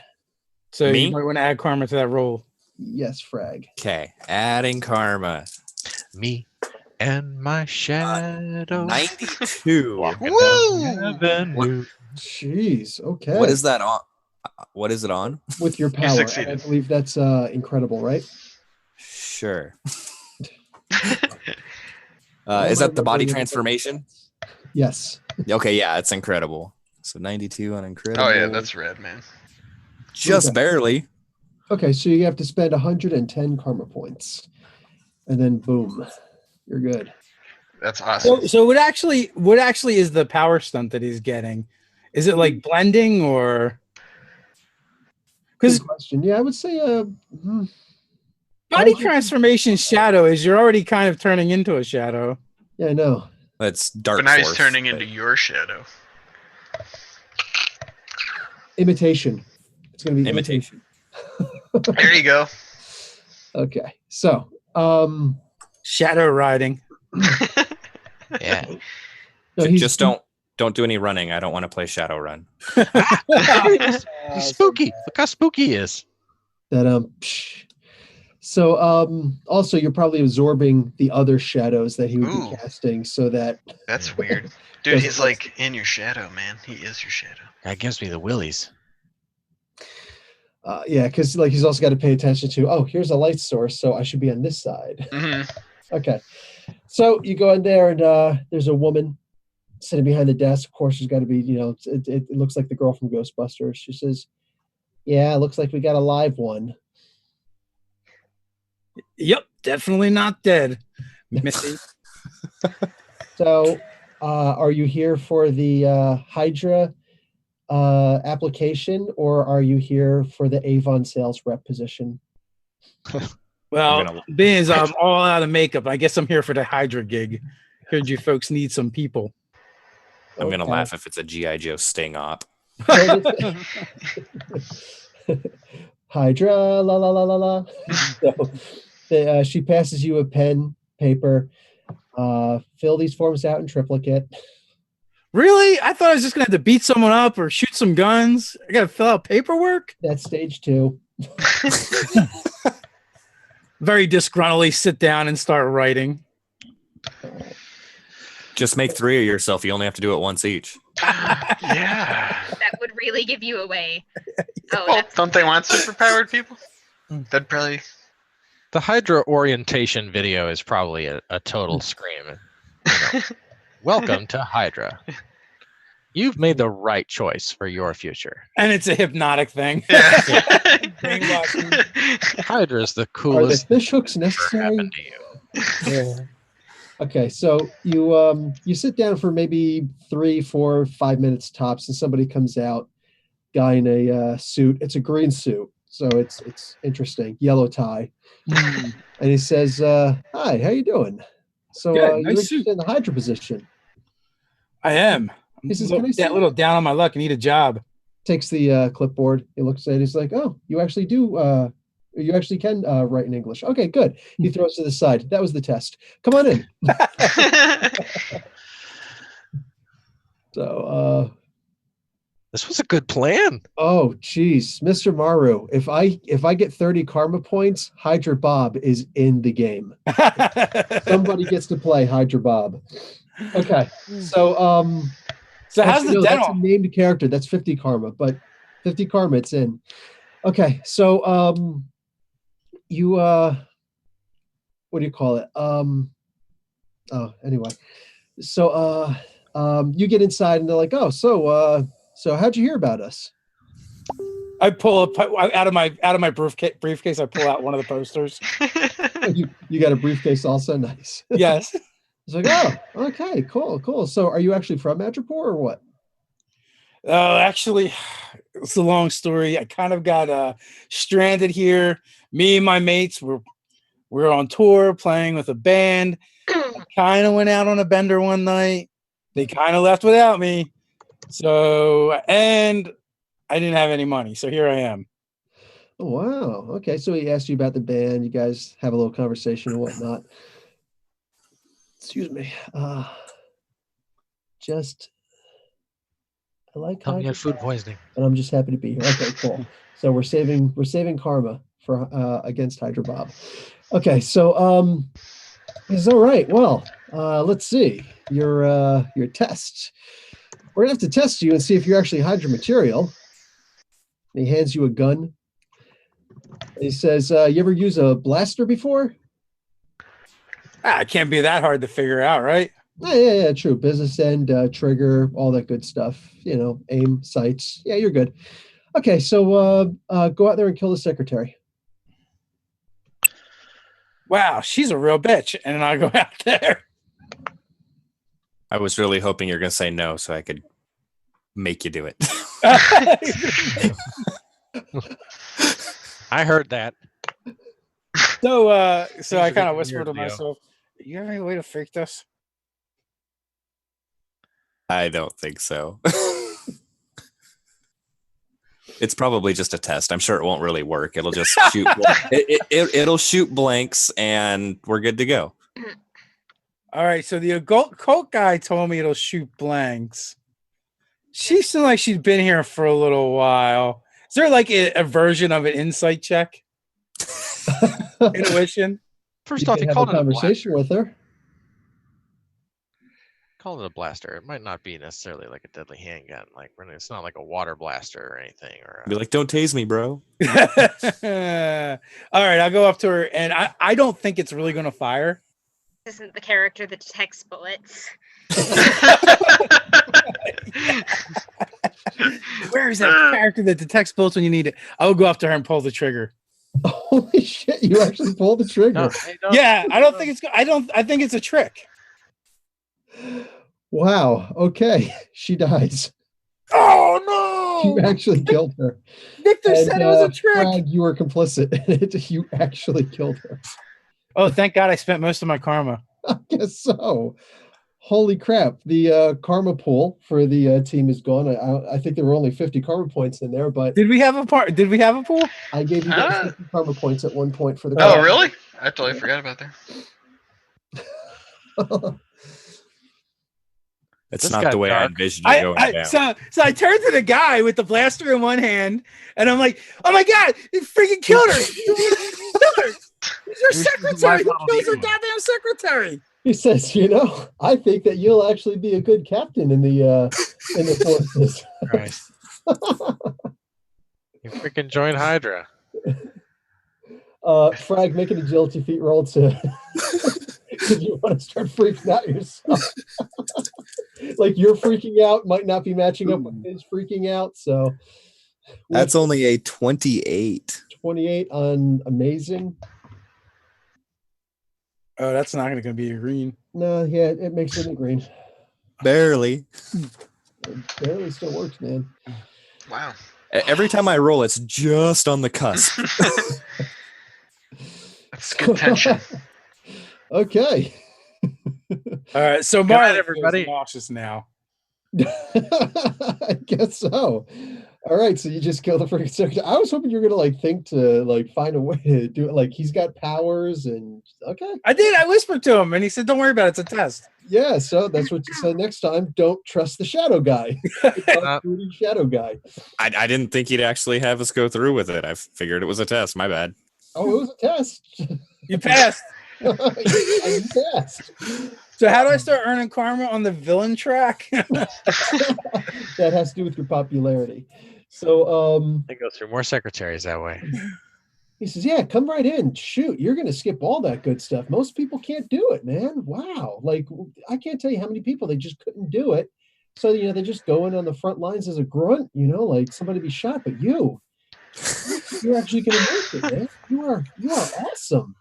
So Me? you might want to add karma to that roll. Yes, Frag. Okay, adding karma. Me and my shadow. 92. Walking down the avenue. Jeez. Okay. What is that on? What is it on? With your power? succeeded. I believe that's incredible, right? Sure. Is that the body transformation? Yes. Okay, yeah, it's incredible. So 92 on incredible. Oh yeah, that's red, man. just Okay. barely. Okay, so you have to spend 110 karma points, and then boom, you're good. That's awesome. So what actually is the power stunt that he's getting? Is it like blending or? Because Good question. Yeah, I would say body transformation shadow is you're already kind of turning into a shadow. yeah, I know. That's dark. But now he's Force, turning but- into your shadow. Imitation. It's going to be Imitation. There you go. Okay, so Shadow riding. Yeah. no, he's- Just don't Don't do any running. I don't want to play Shadowrun. He's spooky. Look how spooky he is. So also you're probably absorbing the other shadows that he would Ooh. be casting, so that That's weird. Dude, he's like in your shadow, man. He is your shadow. That gives me the willies. yeah, because like he's also got to pay attention to, oh, here's a light source, so I should be on this side. Okay, so you go in there and there's a woman sitting behind the desk. Of course, she's got to be, it looks like the girl from Ghostbusters. She says, "Yeah, it looks like we got a live one." Yep, definitely not dead, Missy. So, are you here for the Hydra application, or are you here for the Avon sales rep position? Well, being as I'm all out of makeup, I guess I'm here for the Hydra gig. Heard you folks need some people. I'm going to laugh if it's a G.I. Joe sting op. Hydra, la la la la la. So, she passes you a pen, paper. Fill these forms out in triplicate. Really? I thought I was just gonna have to beat someone up or shoot some guns. I gotta fill out paperwork. That's stage 2. Very disgruntledly sit down and start writing. Just make 3 of yourself. You only have to do it once each. Yeah. That would really give you away. Oh, Well, that's don't they want superpowered people? That'd probably. The Hydra orientation video is probably a total scream. Welcome to Hydra. You've made the right choice for your future. And it's a hypnotic thing. Yeah. Brainwashing. Hydra is the Are the coolest fish hooks thing that ever necessary? happened to you. Yeah. Okay, so you sit down for maybe 3, 4, 5 minutes tops, and somebody comes out, guy in a suit. It's a green suit, so it's interesting. Yellow tie, and he says, "Hi, how you doing?" So Good, you're nice interested suit. in the Hydra position. I am. He says, I'm "Can I see a it?" little down on my luck and need a job. Takes the clipboard. He looks at it. He's like, "Oh, you actually do. You actually can write in English. Okay, good." He throws to the side. That was the test. Come on in. So, This was a good plan. oh, geez, Mr. Maru, if I get 30 karma points, Hydra Bob is in the game. Somebody gets to play Hydra Bob. Okay, so So how's actually, the no, that's dental? a named character. That's 50 karma, but 50 karma, it's in. Okay, so you what do you call it? Anyway, so you get inside and they're like, "Oh, so how'd you hear about us?" I pull up out of my briefcase. I pull out one of the posters. You got a briefcase also? Nice. Yes. It's like, oh, okay, cool. So are you actually from Madripoor or what? Actually, it's a long story. I kind of got stranded here. Me and my mates were on tour playing with a band. Kind of went out on a bender one night. They kind of left without me. So, and I didn't have any money. So here I am. Oh, wow. Okay, so he asked you about the band. You guys have a little conversation and whatnot. Excuse me. I like Tell me you Hydra had food Bob, poisoning. and I'm just happy to be here. Okay, cool. So we're saving karma for against Hydra Bob. Okay, so it's all right. Well, let's see your test. We're gonna have to test you and see if you're actually Hydra material. And he hands you a gun. He says, "You ever use a blaster before?" It can't be that hard to figure out, right? Oh, yeah, true. Business end, trigger, all that good stuff. Aim, sights. Yeah, you're good. Okay, so go out there and kill the secretary. Wow, she's a real bitch. And then I go out there. I was really hoping you're going to say no so I could make you do it. I heard that. So I Things kind are of getting whispered to weird, Leo. myself, "You have any way to fake this?" I don't think so. It's probably just a test. I'm sure it won't really work. It'll just shoot. It'll shoot blanks, and we're good to go. All right. So the occult guy told me it'll shoot blanks. She seems like she's been here for a little while. Is there like a version of an insight check? Intuition? First You off, can he have called a it a conversation blaster. with her. Called it a blaster. It might not be necessarily like a deadly handgun. Like it's not like a water blaster or anything. Or Be like, don't tase me, bro. All right, I'll go up to her, and I don't think it's really going to fire. This isn't the character that detects bullets. Where is that character that detects bullets when you need it? I'll go up to her and pull the trigger. Holy shit! You actually pulled the trigger. No, hey, don't- Yeah, I don't think it's. I think it's a trick. Wow. Okay. She dies. Oh You no! actually killed her. Victor said it was a trick. Frag, you were complicit in it. You actually killed her. Oh, thank God! I spent most of my karma. I guess so. Holy crap. The karma pool for the team is gone. I think there were only 50 karma points in there, but Did we have a pool? I gave you guys 50 karma points at one point for the Oh, really? I totally forgot about that. It's This not got the way I dark. envisioned it going down. So I turned to the guy with the blaster in one hand, and I'm like, "Oh my God, you freaking killed her! You killed her! It's your secretary! Who kills her goddamn secretary?" He says, I think that you'll actually be a good captain in the forces. Christ. You freaking join Hydra. Frag, make an agility feat roll to if you want to start freaking out yourself. Like your freaking out might not be matching up with his freaking out. So That's only a 28. 28 on amazing. Oh, that's not going to be a green. No, yeah, it makes it a green. Barely. It barely still works, man. Wow. Every time I roll, it's just on the cusp. That's good tension. Okay. All right, so Good night, Marley everybody. feels nauseous now. I guess so. All right, so you just killed the freaking secretary. I was hoping you were gonna think to find a way to do it. Like he's got powers and okay. I did. I whispered to him, and he said, "Don't worry about it. It's a test." Yeah, so that's what you said next time. Don't trust the shadow guy. Shadow guy. I didn't think he'd actually have us go through with it. I figured it was a test. My bad. Oh, it was a test. You passed. I passed. So how do I start earning karma on the villain track? That has to do with your popularity. So They go through more secretaries that way. he says, yeah, come right in. Shoot, you're going to skip all that good stuff. Most people can't do it, man. Wow. Like, I can't tell you how many people, they just couldn't do it. So, they just go in on the front lines as a grunt, like somebody be shot. But you're actually going to make it, man. You are awesome.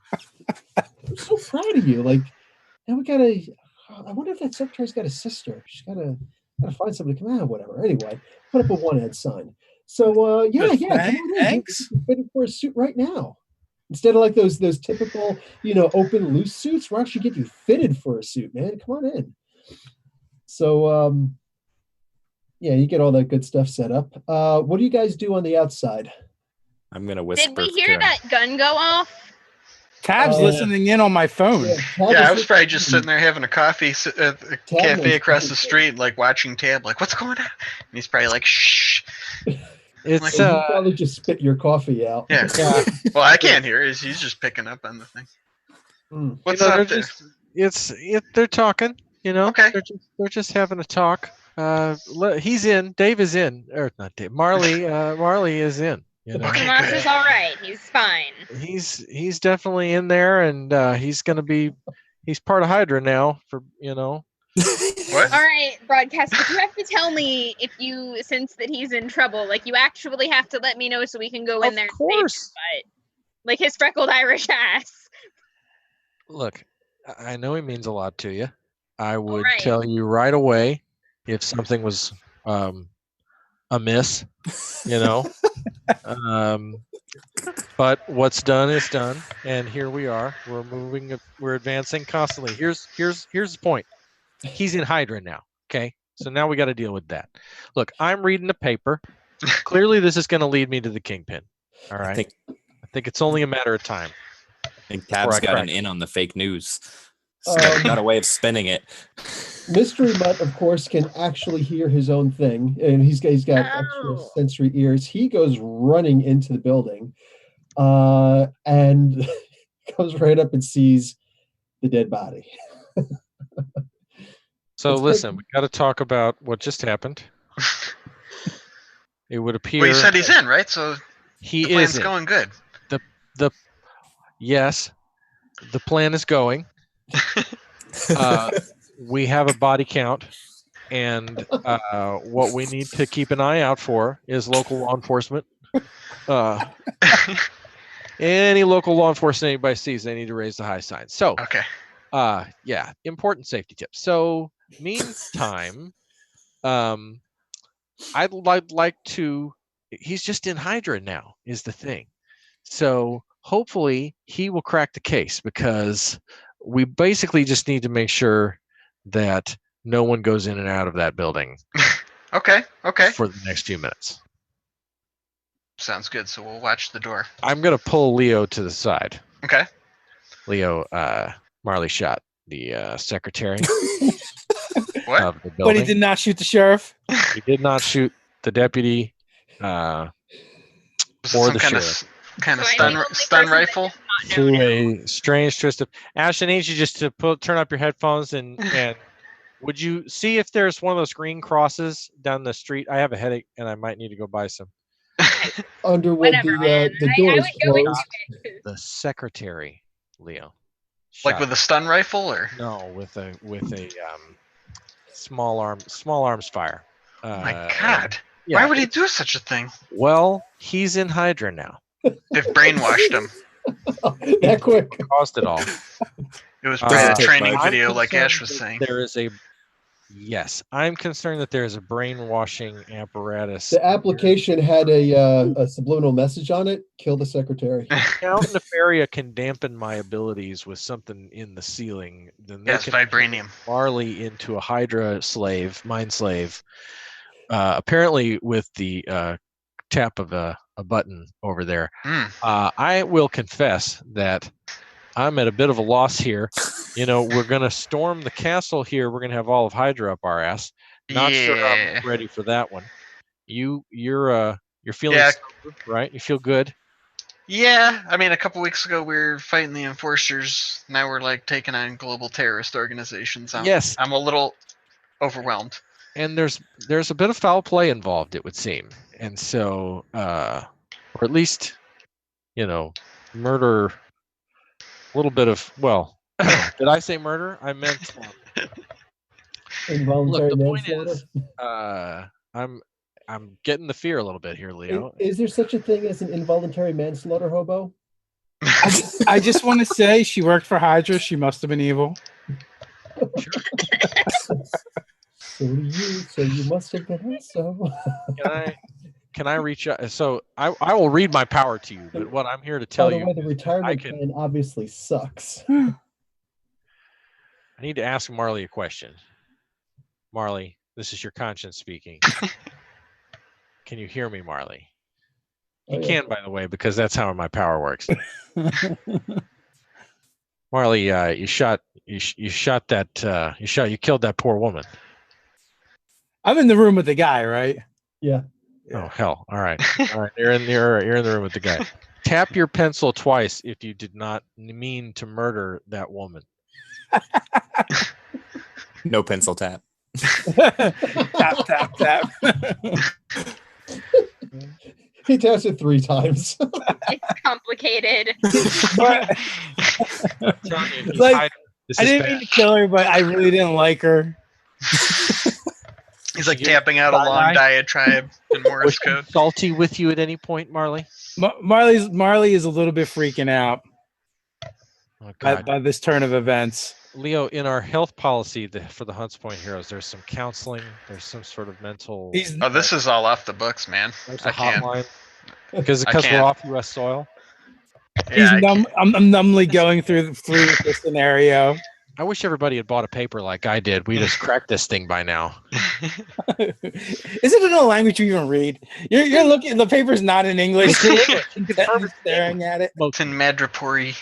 I'm so proud of you. Like, now I wonder if that secretary's got a sister. She's got to find somebody to come out, whatever. Anyway, put up a one-head sign. So yeah, Thanks. You're fitted for a suit right now. Instead of like those typical, open loose suits, we're actually getting you fitted for a suit, man. Come on in. So yeah, you get all that good stuff set up. What do you guys do on the outside? I'm gonna whisper. Did we hear that gun go off? Tab's listening in on my phone. Yeah, I was probably just sitting there having a coffee at the cafe across the street, like watching Tab, like, what's going on? And he's probably like, shh. It's You probably just spit your coffee out. Yeah. Well, I can't hear it. He's just picking up on the thing. What's up there? They're talking. Okay. They're just having a talk. He's in. Dave is in, or not Dave. Marley is in. Okay, Mosh good. is all right. He's fine. He's definitely in there, and he's part of Hydra now. What? All right, broadcast. But you have to tell me if you sense that he's in trouble. Like you actually have to let me know so we can go in there. Of course. But like his freckled Irish ass. Look, I know he means a lot to you. I would right. tell you right away if something was amiss, but what's done is done, and here we are. We're advancing constantly. Here's the point. He's in Hydra now. Okay, so now we got to deal with that. Look, I'm reading the paper. Clearly, this is going to lead me to the Kingpin. All right. I think it's only a matter of time. I think Tab's got an in on the fake news. So got a way of spinning it. Mystery Mutt, of course, can actually hear his own thing, and he's got extra Oh. sensory ears. He goes running into the building, and comes right up and sees the dead body. So It's listen, we got to talk about what just happened. It would appear. Well, you said he's in, right? So he the plan's is in. going good. Yes, the plan is going. We have a body count, and what we need to keep an eye out for is local law enforcement. Any local law enforcement anybody sees, they need to raise the high sign. So, Okay. yeah, important safety tips. So, meantime, I'd like to. He's just in Hydra now, is the thing. So hopefully he will crack the case, because we basically just need to make sure that no one goes in and out of that building Okay. for the next few minutes. Sounds good. So we'll watch the door. I'm going to pull Leo to the side. Okay. Leo, Marley shot the secretary What? of the building. But he did not shoot the sheriff. He did not shoot the deputy Was it or some the kind sheriff. kind of So I need stun only stun person that rifle? does not know Through now. a strange twist of. Ash, I need you just to turn up your headphones and would you see if there's one of those green crosses down the street? I have a headache and I might need to go buy some. Underwood, Whatever, man. the I door would is go with closed. you guys. The secretary, Leo. Like shot- with a stun rifle, or? no, with a small arms fire. Oh my God. Yeah. Why would he do such a thing? Well, he's in Hydra now. They've brainwashed him. That quick. Caused it all. It was Uh, probably a take training my- video, I'm like Ash was concerned saying. that there is a. Yes, I'm concerned that there is a brainwashing apparatus. The application had a subliminal message on it. Kill the secretary. Count Nefaria can dampen my abilities with something in the ceiling. Then they Yes, can vibranium. Marley into a Hydra mind slave. Apparently, with the tap of a button over there. Mm. I will confess that I'm at a bit of a loss here. We're gonna storm the castle here. We're gonna have all of Hydra up our ass. Not sure Yeah. I'm ready for that one. You're feeling Yeah. sober, right? You feel good. Yeah, I mean, a couple weeks ago we were fighting the enforcers. Now we're like taking on global terrorist organizations. Yes. I'm a little overwhelmed. And there's a bit of foul play involved, it would seem. And so, or at least, murder. A little bit of did I say murder? I meant. Involuntary Look, the point manslaughter. is, I'm getting the fear a little bit here, Leo. Is there such a thing as an involuntary manslaughter hobo? I just want to say she worked for Hydra. She must have been evil. So do you. So you must have been also. Can I reach out? So I will read my power to you, but what I'm here to By tell the you, way, the retirement can- plan obviously sucks. I need to ask Marley a question. Marley, this is your conscience speaking. Can you hear me, Marley? You Oh, yeah. can, by the way, because that's how my power works. Marley, you killed that poor woman. I'm in the room with the guy, right? Yeah. Oh hell! All right. You're in the room with the guy. Tap your pencil twice if you did not mean to murder that woman. No pencil tap. Tap, tap, tap. He taps it 3 times. It's complicated. But- This Like, is I didn't bad. mean to kill her, but I really didn't like her. He's like You- tapping out a long Bye-bye. diatribe in Morse Was she code. salty with you at any point, Marley? Marley is a little bit freaking out Oh, by, God. by this turn of events. Leo, in our health policy for the Hunts Point Heroes, there's some counseling. There's some sort of mental. He's Oh, this is all off the books, man. There's I a can't. hotline because I we're can't. off U.S. soil. he's Yeah, I numb. I'm numbly going through this scenario. I wish everybody had bought a paper like I did. We just cracked this thing by now. Is it in a language you even read? You're looking. The paper's not in English. You're staring at it. It's in Madripoor.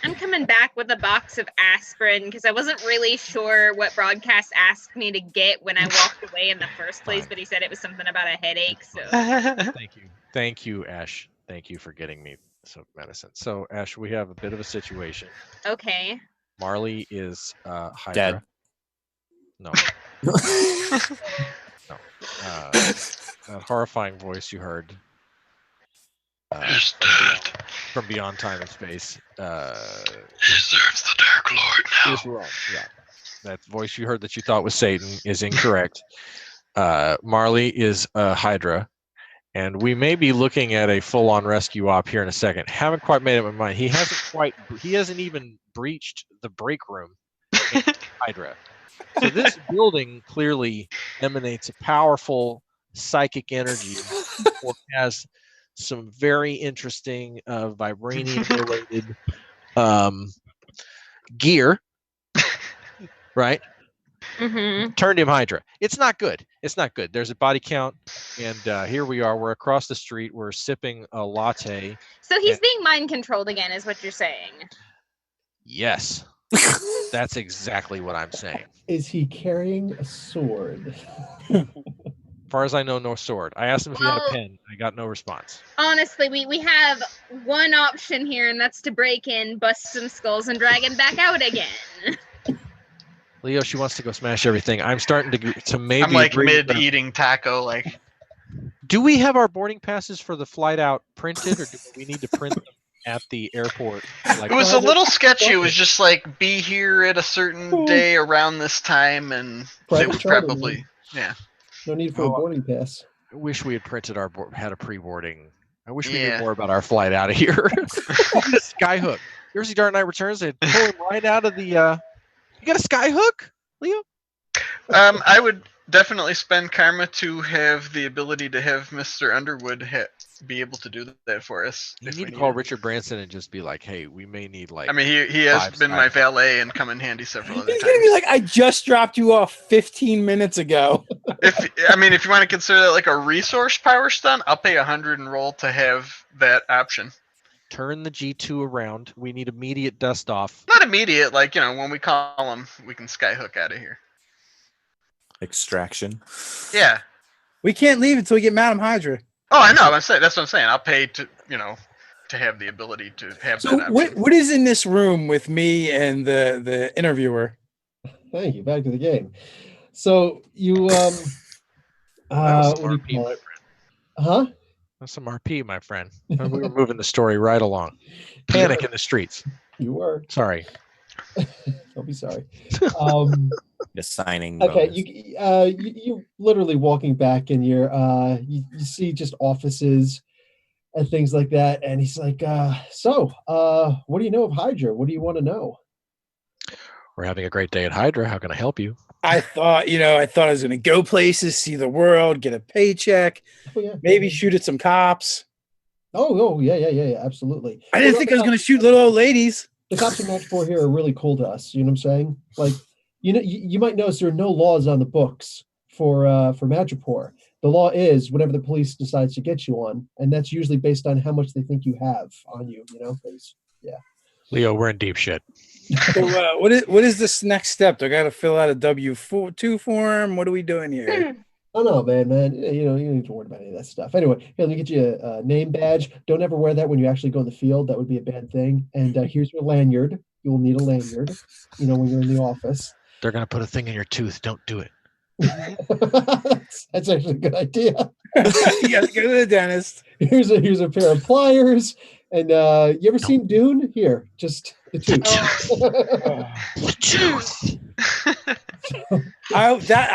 I'm coming back with a box of aspirin because I wasn't really sure what Broadcast asked me to get when I walked away in the first place, Fine. but he said it was something about a headache. So Thank you, Ash. Thank you for getting me some medicine. So, Ash, we have a bit of a situation. okay. Marley is Hydra. Dead. No. No. That horrifying voice you heard He's dead. from beyond time and space He serves the Dark Lord now. is wrong. Yeah. That voice you heard that you thought was Satan is incorrect. Marley is Hydra. And we may be looking at a full-on rescue op here in a second. Haven't quite made up my mind. He hasn't even breached the break room in Hydra. So this building clearly emanates a powerful psychic energy or has some very interesting vibranium-related gear, right? Mm-hmm. Turned him Hydra. It's not good. It's not good. There's a body count, and here we are. We're across the street. We're sipping a latte. So he's being mind controlled again, is what you're saying. Yes, that's exactly what I'm saying. Is he carrying a sword? As far as I know, no sword. I asked him if he had a Well- pen. I got no response. Honestly, we have one option here, and that's to break in, bust some skulls, and drag him back out again. Leo, she wants to go smash everything. I'm starting to maybe. I'm like agree with her. mid-eating taco, like. Do we have our boarding passes for the flight out printed, or do we need to print them at the airport? Like, It was a little sketchy. It was just like, be here at a certain day around this time, and Private it was charter, probably, man. yeah. No need for a boarding pass. I wish we had printed had a pre-boarding. I wish we Yeah. knew more about our flight out of here. The skyhook. You ever see Dark Knight Returns? They pull him right out of the. You got a skyhook, Leo? I would definitely spend karma to have the ability to have Mr. Underwood be able to do that for us. You if need we to call it. Richard Branson and just be like, "Hey, we may need like." I mean, he has 5 been my skyhooks. valet and come in handy several other He's gonna be times. like, I just dropped you off 15 minutes ago. If you want to consider that like a resource power stun, I'll pay 100 and roll to have that option. Turn the G2 around. We need immediate dust off. Not immediate, like when we call him, we can skyhook out of here. Extraction. Yeah. We can't leave until we get Madam Hydra. Oh, I know. That's what I'm saying. I'll pay to to have the ability to have So that what option. what is in this room with me and the interviewer? Thank you. Back to the game. So you That was some what do you RP, call my it? friend. Huh? That's some RP, my friend. We were moving the story right along. Panic in the streets. You were. Sorry. Don't be sorry. Just signing. Okay, bonus. you're literally walking back, and you see just offices and things like that. And he's like, "So, what do you know of Hydra? What do you want to know?" We're having a great day at Hydra. How can I help you? I thought I was gonna go places, see the world, get a paycheck, Oh yeah, maybe shoot at some cops. Oh yeah, absolutely. I didn't think I was gonna shoot little old ladies. The cops in Madripoor here are really cool to us. You know what I'm saying? Like, you might notice there are no laws on the books for Madripoor. The law is whatever the police decides to get you on, and that's usually based on how much they think you have on you. You know, 'cause, yeah. Leo, we're in deep shit. So what is this next step? Do I gotta fill out a W-2 form? What are we doing here? Oh no, man. You don't need to worry about any of that stuff. Anyway, here, let me get you a name badge. Don't ever wear that when you actually go in the field. That would be a bad thing. And here's your lanyard. You will need a lanyard. When you're in the office. They're going to put a thing in your tooth. Don't do it. That's actually a good idea. You gotta go to the dentist. Here's a pair of pliers. And you ever seen Dune? Here, just the tooth. I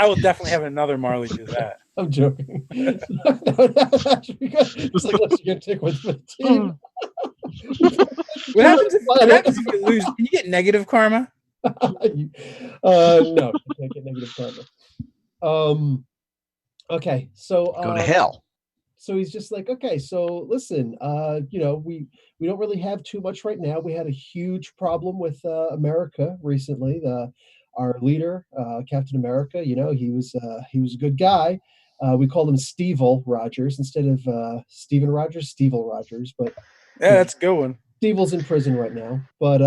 will definitely have another Marley do that. I'm joking. That's actually good. It's like, let's get tick with 15. What happens if you lose? Can you get negative karma? No, you can't get negative karma. Okay, so Go to hell. So he's just like, okay, so listen, we don't really have too much right now. We had a huge problem with America recently. Our leader, Captain America, he was a good guy. We called him Steve-L Rogers instead of Steven Rogers, Steve-L Rogers. But Yeah, that's a good one. Stevel's in prison right now, but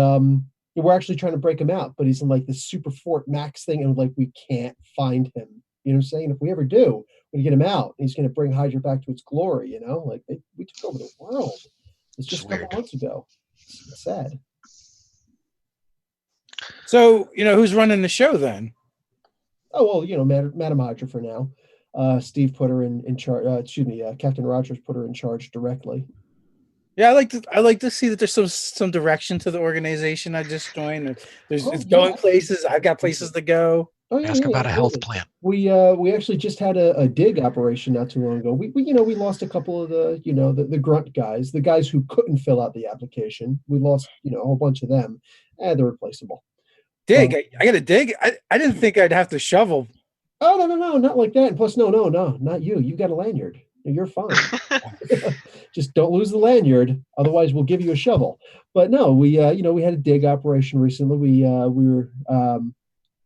we're actually trying to break him out. But he's in like this super Fort Max thing, and like we can't find him. You know what I'm saying? If we ever do, we're gonna get him out. He's gonna bring Hydra back to its glory. You know, like we took over the world. It's just a couple months ago. It's sad. So, who's running the show then? Oh, well, Madam Hydra for now. Steve put her in charge. Captain Rogers put her in charge directly. Yeah, I like to see that there's some direction to the organization I just joined. It's going places. I've got places to go. Oh, yeah, Ask about a health absolutely. plan. We actually just had a dig operation not too long ago. We lost a couple of the grunt guys, the guys who couldn't fill out the application. We lost a whole bunch of them. They're replaceable. Dig. I got to dig. I didn't think I'd have to shovel. Oh, no, not like that. And plus, no, not you. You got a lanyard. You're fine. Just don't lose the lanyard. Otherwise, we'll give you a shovel. But no, we had a dig operation recently.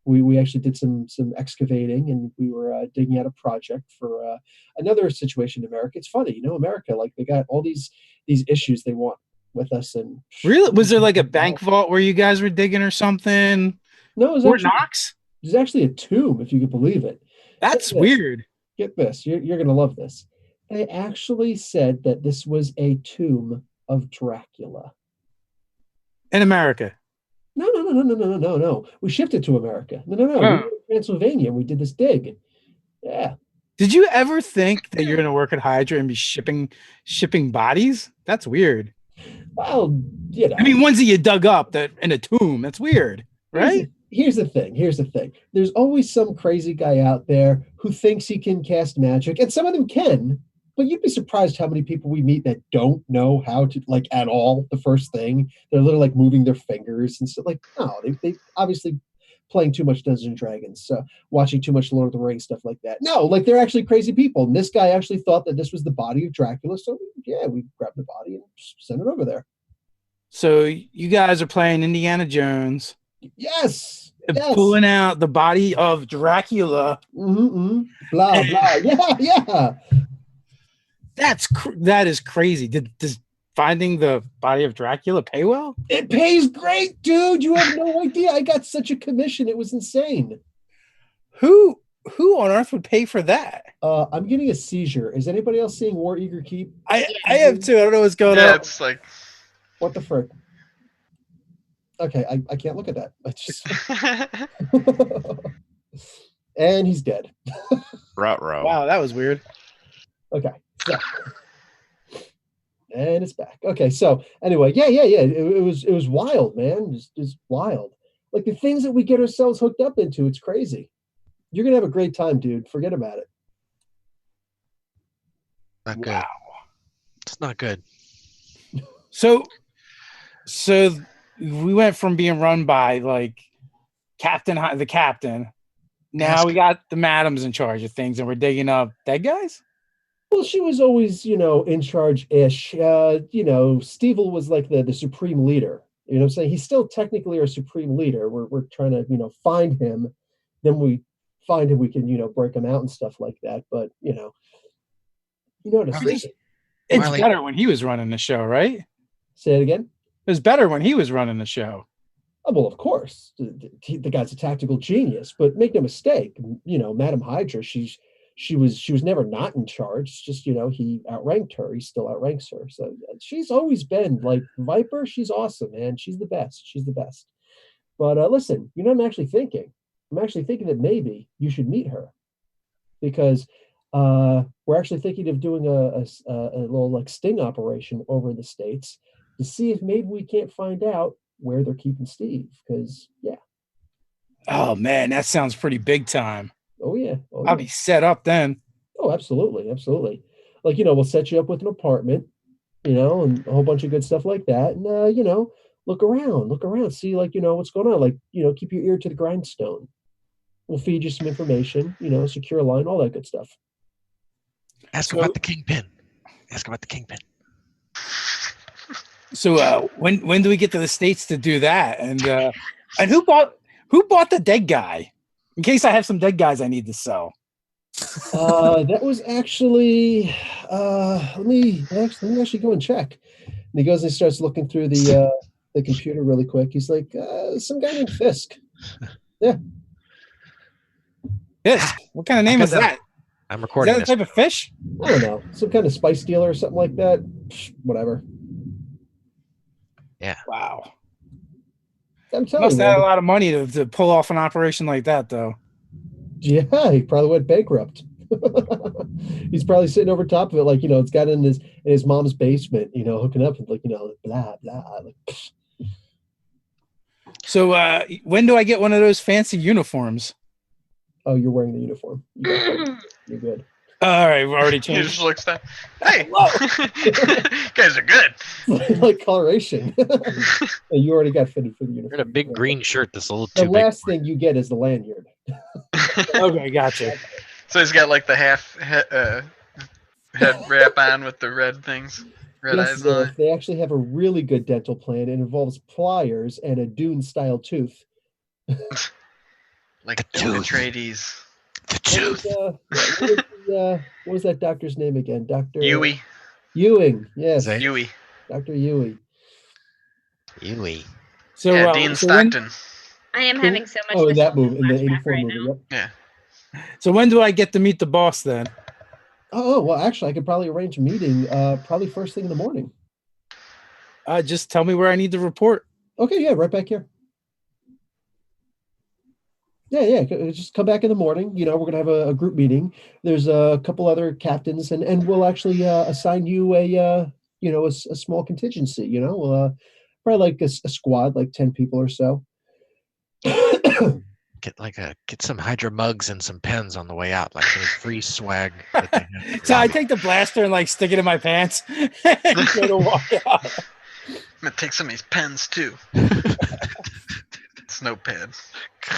We actually did some excavating, and we were digging out a project for another situation in America. It's funny, America, like they got all these issues they want with us. And really, was there like a bank vault where you guys were digging or something? No, it was Fort Knox? There's actually a tomb, if you could believe it. That's weird. Get this. You're going to love this. They actually said that this was a tomb of Dracula. In America? No. We shifted to America. No. We were in Pennsylvania, and we did this dig. Yeah. Did you ever think that you're going to work at Hydra and be shipping bodies? That's weird. Well, I mean, ones that you dug up in a tomb. That's weird, right? Here's the thing. There's always some crazy guy out there who thinks he can cast magic, and some of them can, but you'd be surprised how many people we meet that don't know how to, like, at all. The first thing, they're literally like moving their fingers and stuff. Like, no, they obviously playing too much Dungeons and Dragons, watching too much Lord of the Rings, stuff like that. No, like they're actually crazy people. And this guy actually thought that this was the body of Dracula. So we grabbed the body and sent it over there. So you guys are playing Indiana Jones. Yes. Pulling out the body of Dracula. Mm-hmm. Blah, blah. Yeah. That is crazy. Does finding the body of Dracula pay well? It pays great, dude. You have no idea. I got such a commission. It was insane. Who on earth would pay for that? I'm getting a seizure. Is anybody else seeing War Eager Keep? I have too. I don't know what's going on. Yeah, it's like, what the frick? Okay, I can't look at that. I just... And he's dead. Ruh-roh. Wow, that was weird. Okay. So. And it's back. Okay, so anyway, yeah. It was wild, man. Just wild. Like the things that we get ourselves hooked up into, it's crazy. You're gonna have a great time, dude. Forget about it. Not good. Wow. It's not good. So we went from being run by like the captain. Now we got the madams in charge of things, and we're digging up dead guys. Well, she was always, in charge-ish. Stevel was like the supreme leader. You know what I'm saying? He's still technically our supreme leader. We're trying to, find him. Then we find him, we can, break him out and stuff like that. But, it's better when he was running the show, right? Say it again? It was better when he was running the show. Oh, well, of course. The guy's a tactical genius. But make no mistake, Madam Hydra, she was never not in charge. It's just, he outranked her. He still outranks her. So she's always been like Viper. She's awesome, man. She's the best. She's the best. But listen, I'm actually thinking that maybe you should meet her, because we're actually thinking of doing a little like sting operation over in the States to see if maybe we can't find out where they're keeping Steve. Because oh man, that sounds pretty big time. Oh yeah. I'll be set up then. Oh, absolutely. Like, we'll set you up with an apartment, and a whole bunch of good stuff like that. And, look around, see, like, what's going on. Like, keep your ear to the grindstone. We'll feed you some information, secure line, all that good stuff. Ask about the kingpin. So when do we get to the States to do that? And who bought the dead guy? In case I have some dead guys I need to sell. That was actually let me actually go and check. he goes and he starts looking through the computer really quick. He's like, some guy named Fisk. Yeah. Fisk? What kind of name is that? I'm Is recording that a this. type of fish? I don't know. Some kind of spice dealer or something like that. Whatever. Wow. I'm telling Must you. have had a lot of money to pull off an operation like that, though. Yeah, he probably went bankrupt. He's probably sitting over top of it, like, it's got in his mom's basement, hooking up and like, blah blah. Like, So when do I get one of those fancy uniforms? oh, you're wearing the uniform. You're good. All right, we've already He changed. just looks down. Hey, you guys are good. Like coloration. You already got fitted for the uniform. You're in a big green shirt that's a little The too big. last thing you get is the lanyard. Okay, gotcha. So he's got like the head wrap on with the red things, red Yes, eyes on. they actually have a really good dental plan. It involves pliers and a Dune-style tooth. Like The the tooth. Atreides. What was that doctor's name again? Dr. Yui. Ewing. Yes, Zay? Yui. Dr. Ewing. Yui. So, Yeah, Dean so when, Stockton. I am having so much. Oh, in that nostalgia movie, in the flashback 84 right movie. now. Yep. Yeah. so when do I get to meet the boss then? Oh, well, actually, I could probably arrange a meeting probably first thing in the morning. Just tell me where I need to report. Okay, yeah, right back here. Yeah, just come back in the morning. We're going to have a group meeting. There's a couple other captains, and we'll actually assign you a small contingency. We'll probably like a squad, like 10 people or so. Get some Hydra mugs and some pens on the way out, like any free swag. That they have. So I take the blaster and like stick it in my pants and go to walk out. I'm gonna take some of these pens too. It's notepad.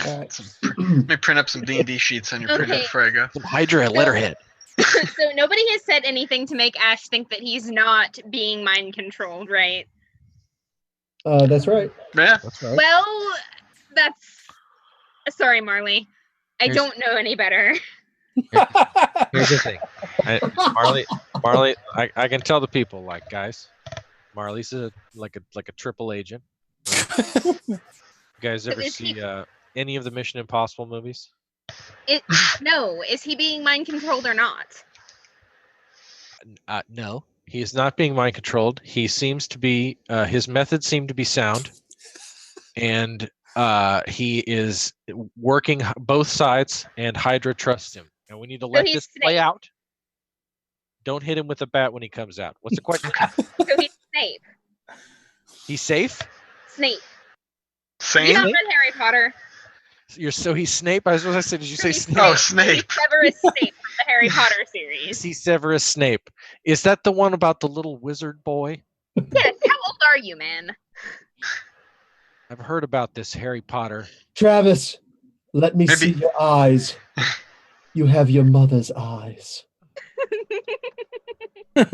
Let me print up some D&D sheets on your printer Okay. before I go. Some Hydra letterhead. So nobody has said anything to make Ash think that he's not being mind controlled, right? That's right. Yeah. That's right. Well, that's. Sorry, Marley. I Here's- don't know any better. Here's the thing, Marley. I can tell the people, like, guys, Marley's like a triple agent. Right? You guys ever is he- see any of the Mission Impossible movies? No, is he being mind controlled or not? No, he is not being mind controlled. He seems to be. His methods seem to be sound, and he is working both sides. And Hydra trusts him, and we need to let he's this play Snape. out. Don't hit him with a bat when he comes out. What's the question? So he's Snape. He's safe. Snape. You Same. not read Harry Potter. He's Snape. I was supposed to say, did you say He's Snape? Oh, He's Snape. Severus Snape from the Harry Potter series. See Severus Snape. Is that the one about the little wizard boy? Yes. How old are you, man? I've heard about this Harry Potter. Travis, let me see Maybe- your eyes. You have your mother's eyes. I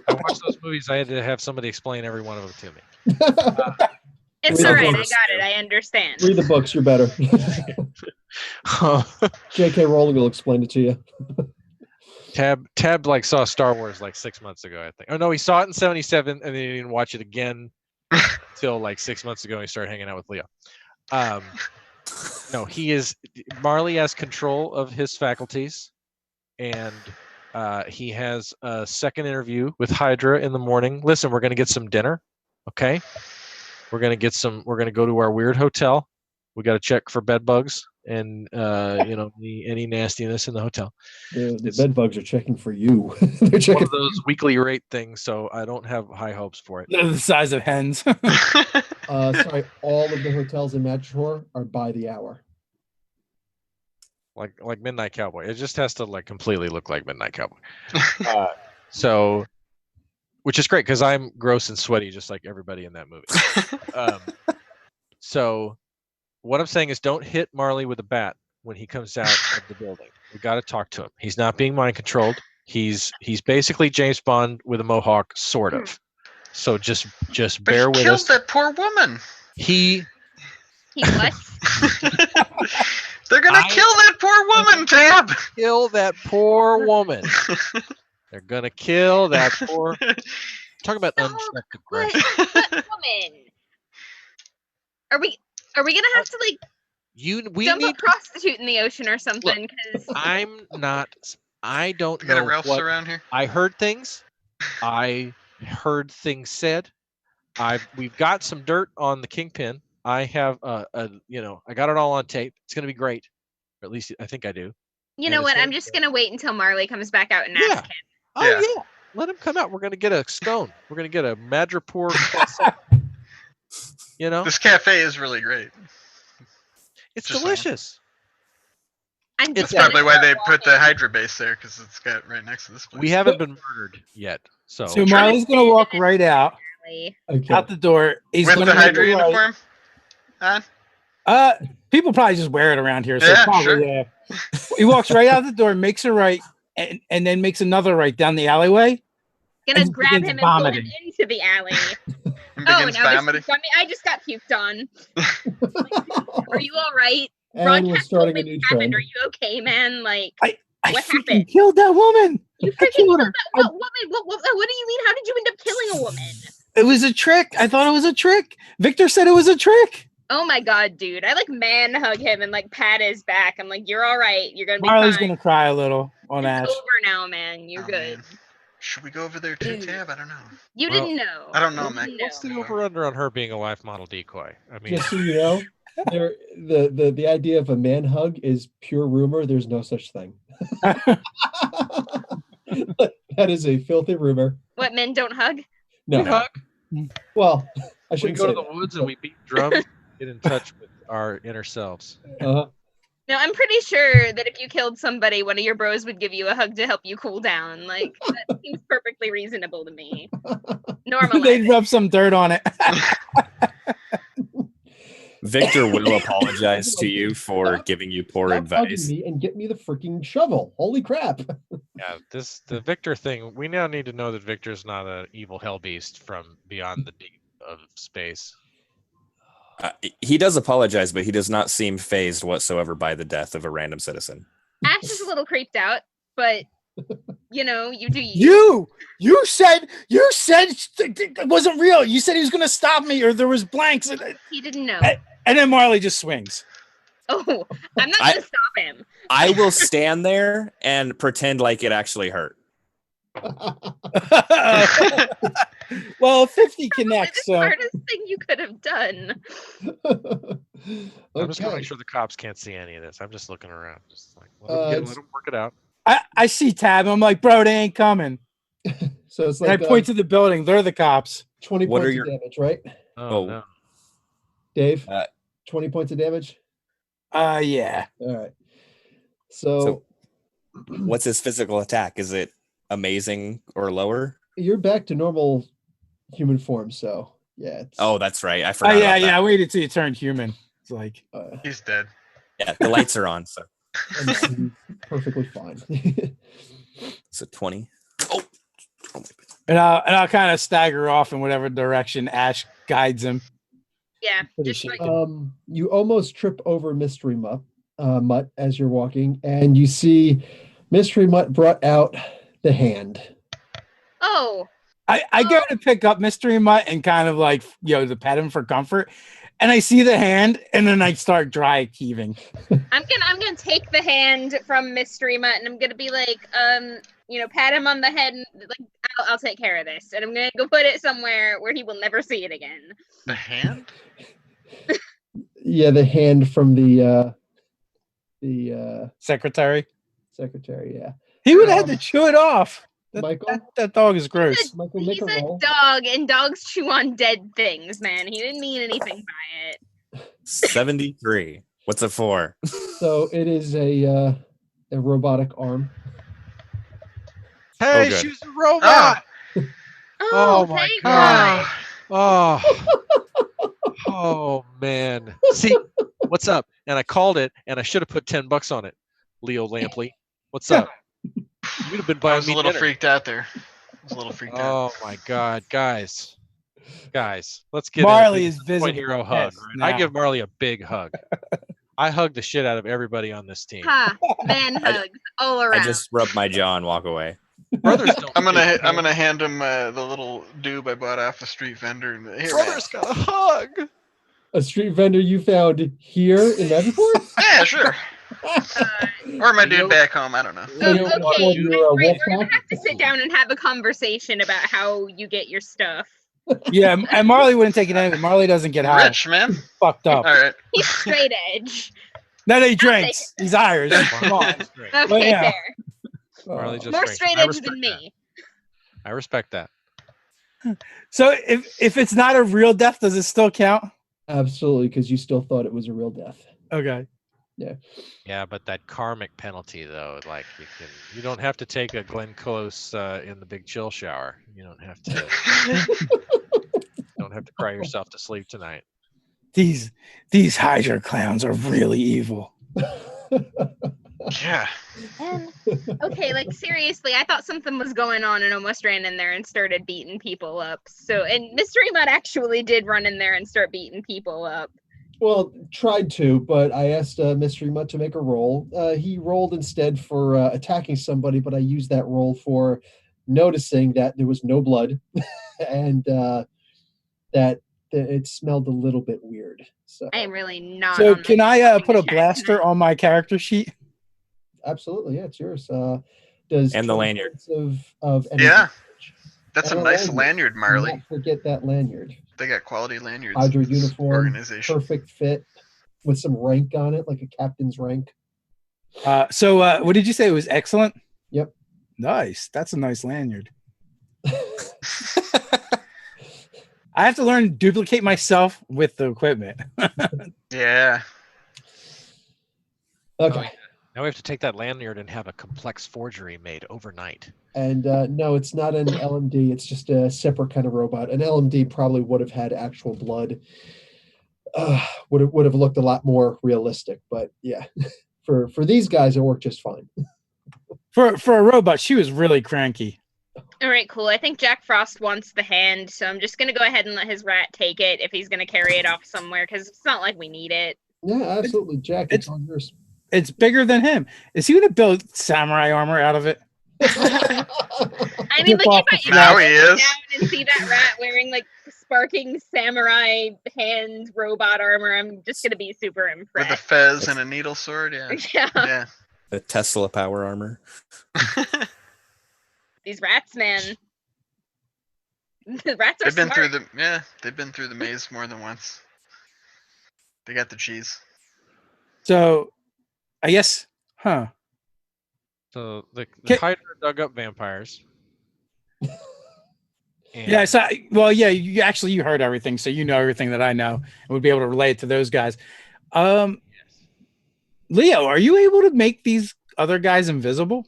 watched those movies. I had to have somebody explain every one of them to me. It's Read the all right. I books. got it. I understand. Read the books, you're better. J.K. Rowling will explain it to you. Tab like saw Star Wars like 6 months ago, I think. Oh no, he saw it in '77 and then he didn't watch it again till like 6 months ago. He started hanging out with Leo. No, Marley has control of his faculties, and he has a second interview with Hydra in the morning. Listen, we're gonna get some dinner, okay? We're gonna go to our weird hotel. We got to check for bed bugs and any nastiness in the hotel. The bed bugs are checking for you. They're One checking. of those weekly rate things, so I don't have high hopes for it. They're the size of hens. Sorry, all of the hotels in Madripoor are by the hour. Like Midnight Cowboy. It just has to like completely look like Midnight Cowboy. So, which is great because I'm gross and sweaty just like everybody in that movie. So, what I'm saying is, don't hit Marley with a bat when he comes out of the building. We got to talk to him. He's not being mind controlled. He's basically James Bond with a mohawk, sort of. So just But bear he with killed us. that poor woman. He He what? They're gonna kill that poor woman, Tab. kill that poor woman. They're gonna kill that poor. Talk about No, unchecked What, aggression. what woman? Are we gonna have to like We dump need. a prostitute in the ocean or something? Because I'm not. I don't We got a know Ralph's what. around here. I heard things. I heard things said. We've got some dirt on the kingpin. I have I got it all on tape. It's gonna be great. Or at least I think I do. you know And what? it's I'm just gonna wait until Marley comes back out and ask him. Oh Yeah. yeah. Let him come out. We're gonna get a scone. We're gonna get a Madripoor croissant. You know, This cafe is really great. it's just saying. delicious. I'm That's just gonna probably why start they put the walking. Hydra base there, because it's got right next to this place. We haven't been murdered yet, so So Marley's gonna walk right out Okay. the door. He's With gonna the make Hydra a right. uniform on? People probably just wear it around here. So Yeah, probably, sure. yeah. He walks right out the door, makes a right, and then makes another right down the alleyway. Gonna and grab begins him and pull him vomiting. into the alley. And Oh, begins now vomiting. I just got puked on. Are you all right? And we're Broadcast starting told a me new what happened. trend. Are you okay, man? Like, I What freaking happened? killed that woman. you I freaking killed her. what do you mean? How did you end up killing a woman? It was a trick. I thought it was a trick. Victor said it was a trick. Oh my god, dude! I like man hug him and like pat his back. I'm like, you're all right. You're gonna be Marley's fine. gonna cry a little on It's Ash. over now, man. You're Oh, good. man. Should we go over there too, Tab? I don't know. You Well, didn't know. I don't know, You man. didn't what's the know. over under on her being a life model decoy? I mean, Just so you know, the idea of a man hug is pure rumor. There's no such thing. That is a filthy rumor. What, men don't hug? No. we hug. Well, I We shouldn't go to say the woods and we beat drums. Get in touch with our inner selves. that. Uh-huh. No, I'm pretty sure that if you killed somebody, one of your bros would give you a hug to help you cool down. Like, that seems perfectly reasonable to me. Normal. They'd rub some dirt on it. Victor will apologize to you for Stop- giving you poor Stop hugging advice. me and get me the freaking shovel. Holy crap. Yeah, the Victor thing. We now need to know that Victor's not an evil hell beast from beyond the deep of space. He does apologize, but he does not seem phased whatsoever by the death of a random citizen. Ash is a little creeped out, but you know, you do you. You said it wasn't real. You said he was gonna stop me, or there was blanks, He didn't know. and then Marley just swings. Oh, I'm not gonna stop him. I will stand there and pretend like it actually hurt. Well, 50 Probably connects, the so hardest thing you could have done. I'm just gonna Okay. make sure the cops can't see any of this. I'm just looking around, just like let them work it out. I see Tab. I'm like, bro, they ain't coming. So it's And like I point to the building. They're the cops. 20 What are points your- of damage, right? Oh, Oh. no. Dave? 20 points of damage? Yeah. All right. So What's his physical attack? Is it amazing or lower? you're back to normal human form, so yeah. It's, Oh, that's right. I Oh forgot. yeah, about yeah. I that. waited till you turned human. It's like He's dead. Yeah, the lights are on. So I'm perfectly fine. it's a 20. and I'll kind of stagger off in whatever direction Ash guides him. Yeah, Pretty just like shaken. You almost trip over Mystery Mutt as you're walking, and you see Mystery Mutt brought out the hand. oh, I go to pick up Mystery Mutt and kind of like, to pet him for comfort. And I see the hand and then I start dry heaving. I'm gonna take the hand from Mystery Mutt and I'm gonna be like, pat him on the head and like I'll take care of this. And I'm gonna go put it somewhere where he will never see it again. The hand? Yeah, the hand from the Secretary. secretary. Yeah, He would have had to chew it off. Michael. That dog is gross. Michael, make He's a a roll. dog and dogs chew on dead things, man. He didn't mean anything by it. 73. What's it for? So it is a robotic arm. Hey, good. she's a robot. Oh my thank God. God. Oh man. See, what's up? And I called it, and I should have put $10 on it. Leo Lampley, what's up? You'd have been I buying was a me little dinner. freaked out there. I was a little freaked out. Oh my God, guys, let's get Marley a is point visibly hero hug. pissed Right? I now. give Marley a big hug. I hug the shit out of everybody on this team. Ha, man hugs all around. I just rub my jaw and walk away. Brothers don't. I'm shake gonna hand him the little doob I bought off a street vendor. And, Here, Brothers got a hug. A street vendor you found here in Madripoor? Yeah, sure. Or my dude back home. I don't know. What do you Okay, afford your Right, wolf we're gonna pack? have to sit down and have a conversation about how you get your stuff. Yeah, and Marley wouldn't take it anyway. Marley doesn't get high. Rich, man. Fucked up. All right. He's straight edge. No, he drinks. He's Irish. Come on. Okay, Well, yeah. fair. Marley just More drinks. straight I edge respect than that. me. I respect that. So if it's not a real death, does it still count? Absolutely, because you still thought it was a real death. Okay. Yeah, but that karmic penalty though, like you don't have to take a Glenn Close in the big chill shower. You don't have to cry yourself to sleep tonight. These Hydra clowns are really evil. Yeah. Okay, like seriously, I thought something was going on and almost ran in there and started beating people up. So, and Mystery Mutt actually did run in there and start beating people up. Well, tried to, but I asked Mystery Mutt to make a roll. He rolled instead for attacking somebody, but I used that roll for noticing that there was no blood and that it smelled a little bit weird. So I am really not. So on can my I put a chat blaster tonight. on my character sheet? absolutely, yeah, it's yours. Does And the 20 lanyard. points of energy Yeah. damage. That's a And nice lanyard, Do Marley. not forget that lanyard. They got quality lanyards. Hydra in this uniform, organization. perfect fit with some rank on it, like a captain's rank. So what did you say? It was excellent? Yep. Nice. That's a nice lanyard. I have to learn to duplicate myself with the equipment. Yeah. Okay. Now we have to take that lanyard and have a complex forgery made overnight. And no, it's not an LMD. It's just a separate kind of robot. An LMD probably would have had actual blood. Would have looked a lot more realistic. But yeah, for these guys, it worked just fine. For a robot, she was really cranky. All right, cool. I think Jack Frost wants the hand, so I'm just gonna go ahead and let his rat take it if he's gonna carry it off somewhere, because it's not like we need it. Yeah, absolutely, Jack. It's on yours. It's bigger than him. Is he going to build samurai armor out of it? I mean, Rip like off if the I Now look he is. down and see that rat wearing like sparking samurai hand robot armor, I'm just gonna be super With a impressed. fez and a needle sword. Yeah. Yeah, Yeah. The Tesla power armor. these rats, man. The rats are They've been smart. they've been through the maze more than once. They got the cheese. So, I guess, huh? So the Ca- Hydra dug up vampires. Yeah. So, well, yeah. You heard everything, so you know everything that I know, and would be able to relate it to those guys. Leo, are you able to make these other guys invisible?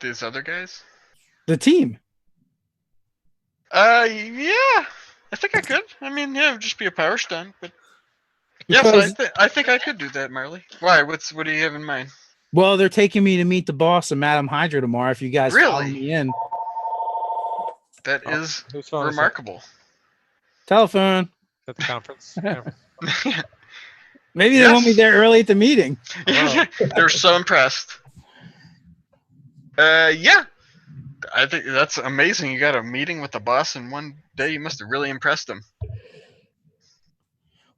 These other guys? The team. Yeah. I think I could. I mean, yeah, it'd just be a power stun, but yes, Because- I think I could do that, Marley. Why? What do you have in mind? Well, they're taking me to meet the boss of Madam Hydra tomorrow. If you guys follow Really? me in, That is Who's phone is that? remarkable. telephone. At the conference. Maybe they want me Yes. there early at the meeting. They're so impressed. Yeah. I think that's amazing. You got a meeting with the boss in one day. You must have really impressed him.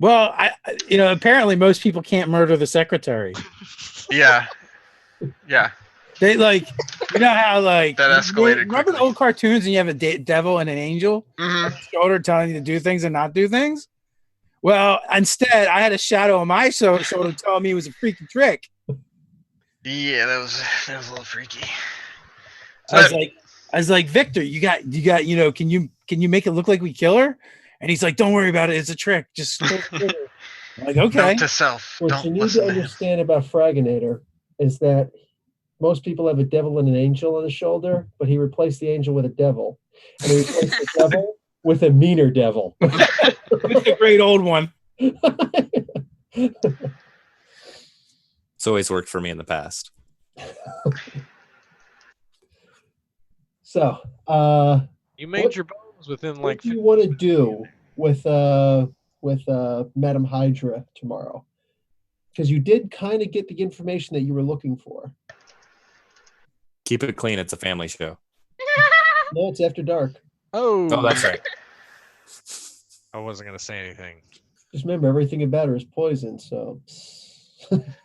Well, apparently most people can't murder the secretary. Yeah. Yeah. They how That escalated Remember the quickly. old cartoons and you have a devil and an angel Hmm. on the shoulder telling you to do things and not do things? Well, instead, I had a shadow on my shoulder telling me it was a freaky trick. Yeah, that was a little freaky. I was like, Victor, you got, can you make it look like we kill her? And he's like, don't worry about it. It's a trick. Just go through it. I'm like, okay. Note to self. What Don't you need listen to to him. understand about Fraginator is that most people have a devil and an angel on the shoulder, but he replaced the angel with a devil. And he replaced the devil with a meaner devil. It's a great old one. It's always worked for me in the past. So, You made What- your bones within what like do you want to do with Madam Hydra tomorrow? Because you did kind of get the information that you were looking for. Keep it clean. It's a family show. No, it's after dark. Oh, that's right. I wasn't gonna say anything. Just remember, everything about her is poison. So.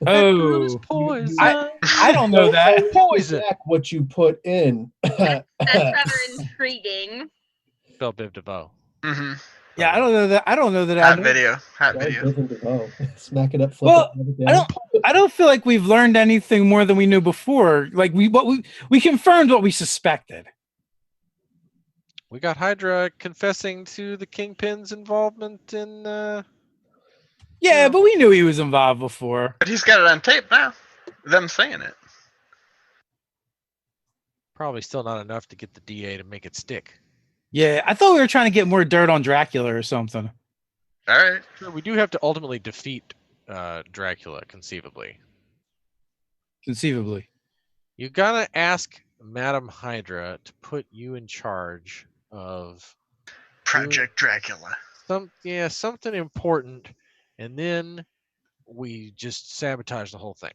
Oh, Poison. I don't know that. Poison. Back what you put in. That's rather intriguing. Bill Biv DeVoe. Mm-hmm. Yeah, I don't know that. I don't know that. Hot I know. video. Hot Right, video. different DeVoe. Smack it up, flip Well, it, flip it down. I don't feel like we've learned anything more than we knew before. Like we confirmed what we suspected. We got Hydra confessing to the Kingpin's involvement in. Yeah, but we knew he was involved before. But he's got it on tape now. Them saying it. Probably still not enough to get the DA to make it stick. Yeah, I thought we were trying to get more dirt on Dracula or something. All right. So we do have to ultimately defeat Dracula, conceivably. Conceivably. You gotta ask Madam Hydra to put you in charge of Project Dracula. something important, and then we just sabotage the whole thing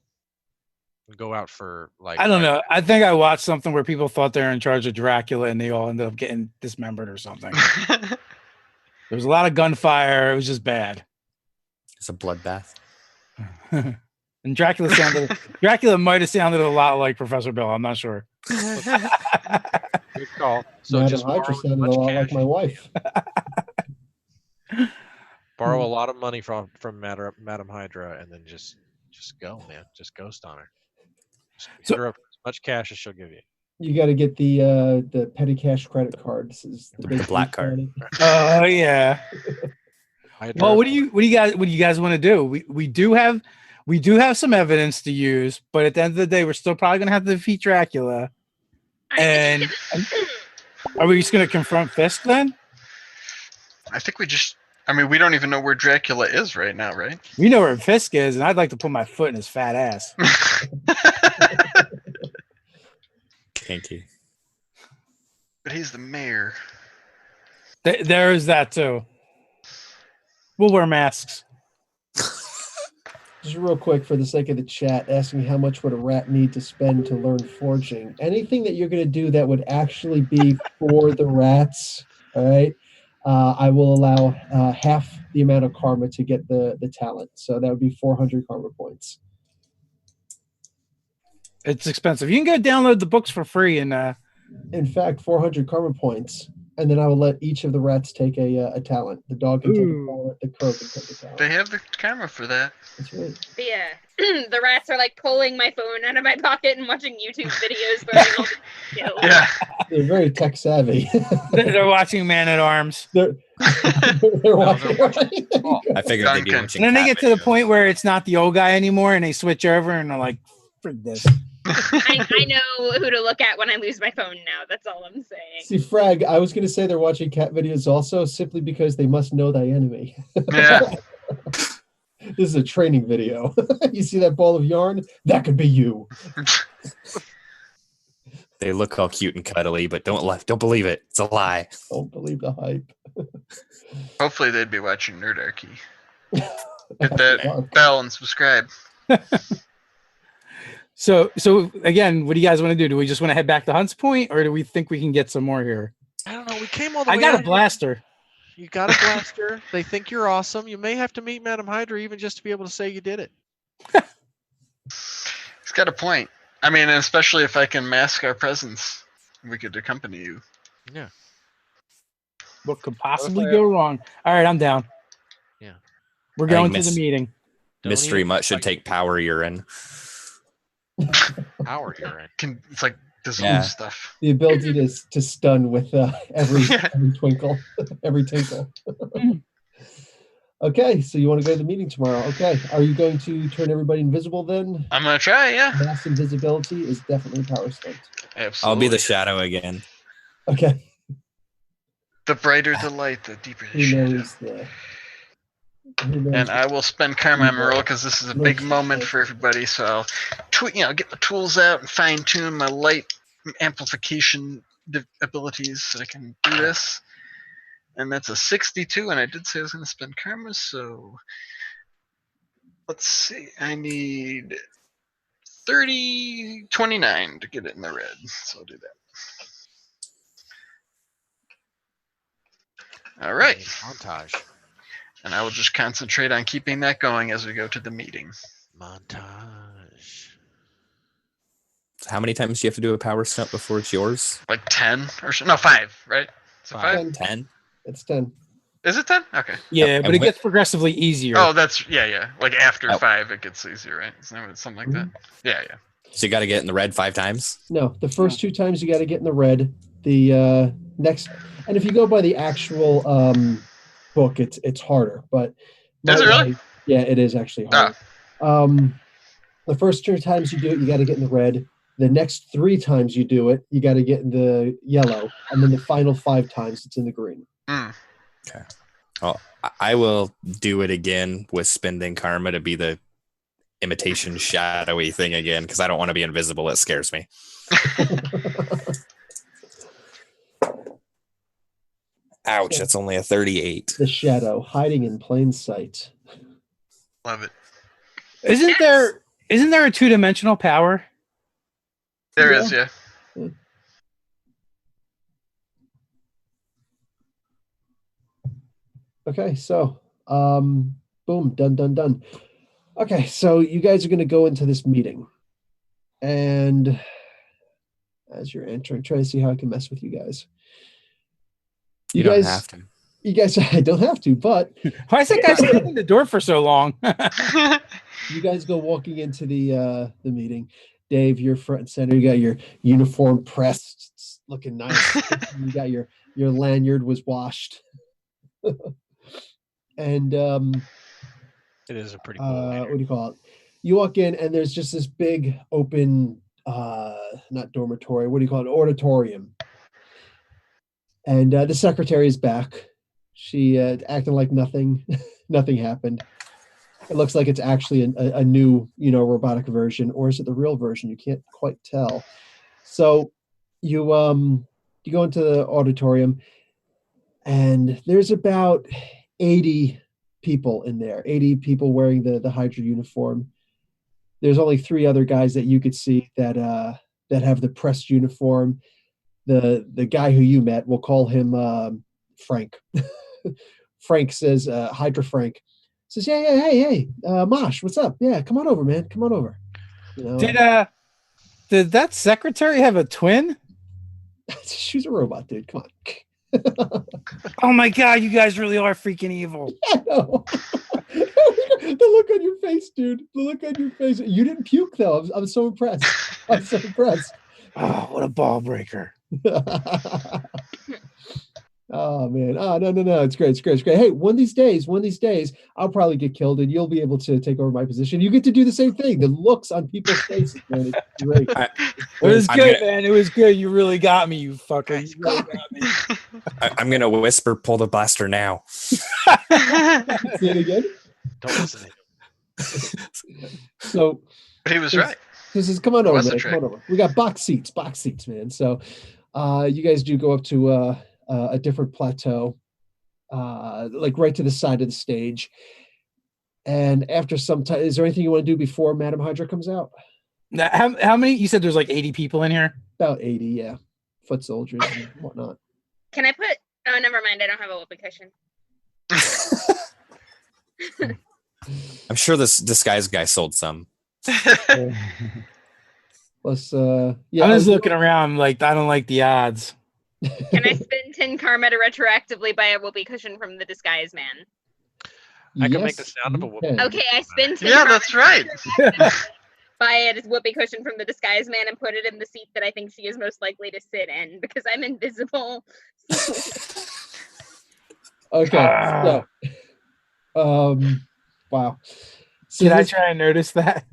and go out for like. I don't know. I think I watched something where people thought they were in charge of Dracula and they all ended up getting dismembered or something. There was a lot of gunfire. It was just bad. It's a bloodbath. And Dracula might have sounded a lot like Professor Bill. I'm not sure. Good call. So Madam just Hydra borrow as sounded a much lot cash, like my wife. borrow a lot of money from Madam Hydra, and then just go, man. Just ghost on her. Just hit her up with as much cash as she'll give you. You got to get the petty cash credit card. This is The big black piece card. on it. Oh yeah. Hydra, Well, what do you guys want to do? We do have some evidence to use, but at the end of the day, we're still probably gonna have to defeat Dracula. And are we just gonna confront Fisk then? I think we we don't even know where Dracula is right now, right? We know where Fisk is, and I'd like to put my foot in his fat ass. Kinky. But he's the mayor. There is that too. We'll wear masks. Just real quick, for the sake of the chat, asking how much would a rat need to spend to learn forging? Anything that you're going to do that would actually be for the rats, all right? I will allow half the amount of karma to get the talent. So that would be 400 karma points. It's expensive. You can go download the books for free and In fact, 400 karma points. And then I will let each of the rats take a talent. The dog can take a talent. The crow can take a talent. They have the camera for that. That's right. Yeah. The rats are like pulling my phone out of my pocket and watching YouTube videos. Learning all the skills. Yeah. They're very tech savvy. they're watching Man at Arms. they're watching. I figured they'd be Duncan. watching. And then they cat get to the videos. point where it's not the old guy anymore, and they switch over and they're like, "For this." I know who to look at when I lose my phone now. That's all I'm saying. See, Frag, I was going to say they're watching cat videos also, simply because they must know thy enemy. Yeah. This is a training video. You see that ball of yarn? That could be you. They look all cute and cuddly, but don't believe it. It's a lie. Don't believe the hype. Hopefully they'd be watching Nerdarchy. Hit that bell and subscribe. So again, what do you guys want to do? Do we just want to head back to Hunts Point, or do we think we can get some more here? I don't know. We came all the way. I got out a blaster. here. You got a blaster. They think you're awesome. You may have to meet Madam Hydra even just to be able to say you did it. He's got a point. I mean, especially if I can mask our presence, we could accompany you. Yeah. What could possibly go wrong? All right, I'm down. Yeah. We're I going think to the meeting. Mystery Mutt should take power urine. Power urine. It's like dissolve Yeah. stuff. The ability to stun with every twinkle, every tinkle. Okay, so you want to go to the meeting tomorrow. Okay. Are you going to turn everybody invisible then? I'm gonna try, yeah. Mass invisibility is definitely a power stunt. Absolutely. I'll be the shadow again. Okay. The brighter the light, the deeper the Who shadow. knows who knows And I will spend karma on Marilla because this is a big moment for everybody. So I'll get the tools out and fine tune my light amplification abilities so I can do this. And that's a 62, and I did say I was going to spend karma, so let's see. I need 30-29 to get it in the red. So I'll do that. All right. Montage. And I will just concentrate on keeping that going as we go to the meeting. Montage. How many times do you have to do a power stunt before it's yours? Like 10 or so. No, 5, right? So 5? 10? It's 10. Is it 10? Okay. Yeah, but it gets progressively easier. Oh, that's, yeah. Like after 5, it gets easier, right? Something like that? Yeah. So you got to get in the red 5 times? No, the first 2 times you got to get in the red. The next, and if you go by the actual book, it's harder. But is it really? Yeah, it is actually harder. The first 2 times you do it, you got to get in the red. The next 3 times you do it, you got to get in the yellow, and then the final 5 times it's in the green. Okay. Well, I will do it again with spending karma to be the imitation shadowy thing again because I don't want to be invisible. It scares me. Ouch! That's only a 38. The shadow hiding in plain sight. Love it. Isn't there a 2-dimensional power? There is, yeah. Okay, so boom, done. Okay, so you guys are going to go into this meeting, and as you're entering, try to see how I can mess with you guys. You don't have to. You guys, I don't have to, but Why is that guy standing in the door for so long? you guys go walking into the meeting. Dave, you're front and center. You got your uniform pressed, it's looking nice. You got your lanyard was washed. And it is a pretty cool what do you call it? You walk in and there's just this big open not dormitory, what do you call it? Auditorium. And the secretary is back. She acting like nothing happened. It looks like it's actually a new, robotic version, or is it the real version? You can't quite tell. So you go into the auditorium, and there's about 80 people in there. 80 people wearing the Hydra uniform. There's only 3 other guys that you could see that have the pressed uniform. The guy who you met, we'll call him Frank. Frank says, Hydra Frank. Says, hey, Mosh, what's up? Yeah, come on over, man. Come on over. Did that secretary have a twin? She's a robot, dude. Come on. Oh my god, you guys really are freaking evil. Yeah, no. The look on your face, dude. The look on your face. You didn't puke though. I'm so impressed. I'm so impressed. Oh, what a ball breaker. Oh man. Oh no. It's great. Hey, one of these days, I'll probably get killed and you'll be able to take over my position. You get to do the same thing. The looks on people's faces, man. It's great. It was good, man. It was good. You really got me, you fucker. You really got me. I'm gonna whisper, pull the blaster now. Say it again. Don't listen to him. So he was right. This is come on over, man. Come on over. We got box seats, man. So you guys do go up to a different plateau, like right to the side of the stage. And after some time, is there anything you want to do before Madam Hydra comes out? Now, how many? You said there's like 80 people in here? About 80, yeah. Foot soldiers and whatnot. Can I put... Oh, never mind. I don't have a whoopee cushion. I'm sure this disguised guy sold some. Plus, yeah. I'm just looking around like, I don't like the odds. Can I spend 10 karma to retroactively buy a whoopee cushion from the disguise man? I can make the sound of a whoopee. Okay, I spend 10 Yeah, karma that's right. buy a whoopee cushion from the disguise man and put it in the seat that I think she is most likely to sit in because I'm invisible. Okay, so, wow. So Did I try and notice that?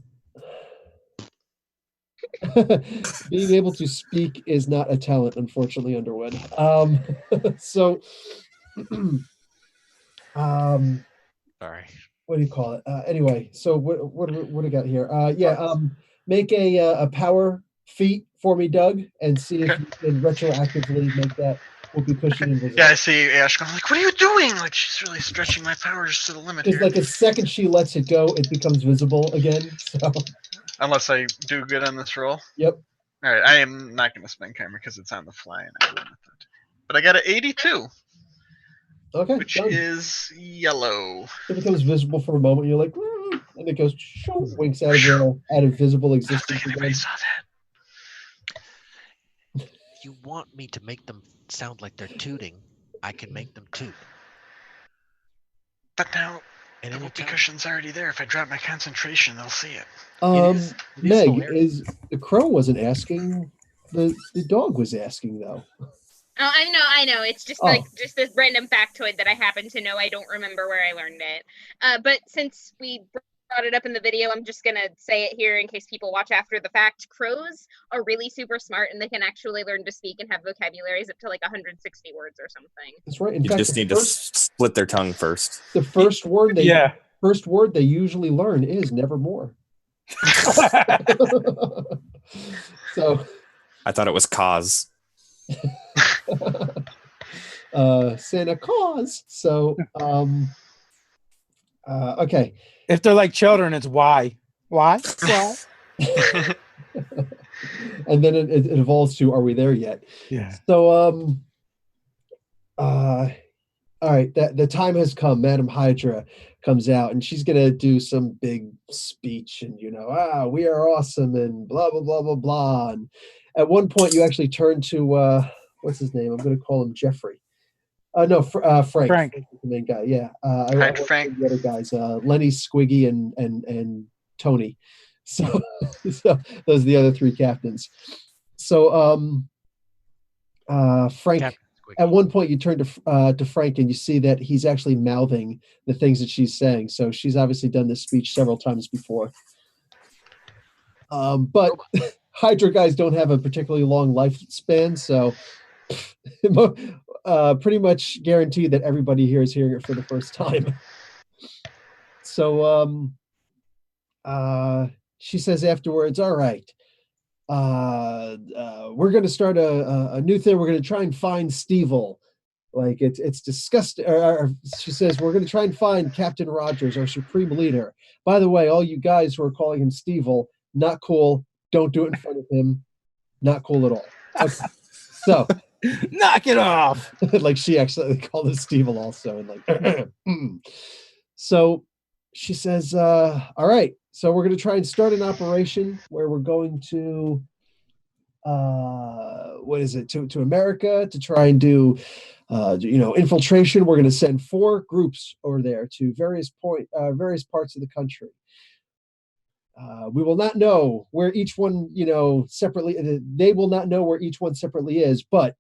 Being able to speak is not a talent, unfortunately, Underwood. So, Sorry. what do you call it? Anyway, so what do we got here? Make a power feat for me, Doug, and see if you can retroactively make that whoopee cushion invisible. Yeah, I see Ash going like, what are you doing? Like, she's really stretching my powers to the limit Because here. like the second she lets it go, it becomes visible again. So Unless I do good on this roll. Yep. All right, I am not going to spend camera because it's on the fly, and I will not. But I got an 82, Okay. which done. is yellow. It becomes visible for a moment. You're like, "Mm," and it goes, winks out of visible I don't existence think anybody again. saw that. You want me to make them sound like they're tooting? I can make them toot. But now And the whoopee anytime. cushion's already there. If I drop my concentration, they'll see it. It is Meg, hilarious. is the crow wasn't asking. The dog was asking though. Oh, I know. It's just like just this random factoid that I happen to know. I don't remember where I learned it. But since we brought it up in the video, I'm just gonna say it here in case people watch after the fact. Crows are really super smart, and they can actually learn to speak and have vocabularies up to like 160 words or something. That's right. In You fact, just need to split their tongue first. the first word Yeah. first word they usually learn is nevermore. So I thought it was cause. Santa Claus. So okay. If they're like children, it's why. Why? Why? And then it evolves to, are we there yet? Yeah. So all right, the time has come. Madam Hydra comes out and she's gonna do some big speech and we are awesome and blah blah blah blah blah. And at one point you actually turn to what's his name? I'm gonna call him Jeffrey. No, Frank. Frank. Frank's the main guy. Yeah. Hi, Frank. The other guys, Lenny, Squiggy, and Tony. So those are the other three captains. So Frank. Captain Squiggy. At one point, you turn to Frank and you see that he's actually mouthing the things that she's saying. So she's obviously done this speech several times before. But Hydra guys don't have a particularly long lifespan, so pretty much guaranteed that everybody here is hearing it for the first time. So she says afterwards, all right, we're going to start a new thing. We're going to try and find Stevel. Like it's disgusting. Or she says, we're going to try and find Captain Rogers, our supreme leader. By the way, all you guys who are calling him Stevel, not cool. Don't do it in front of him. Not cool at all. Okay. So knock it off. Like she actually called it Stevel also. And like, so she says, all right, so we're going to try and start an operation where we're going to, to America to try and do, infiltration. We're going to send 4 groups over there to various parts of the country. We will not know where each one, separately, they will not know where each one separately is, but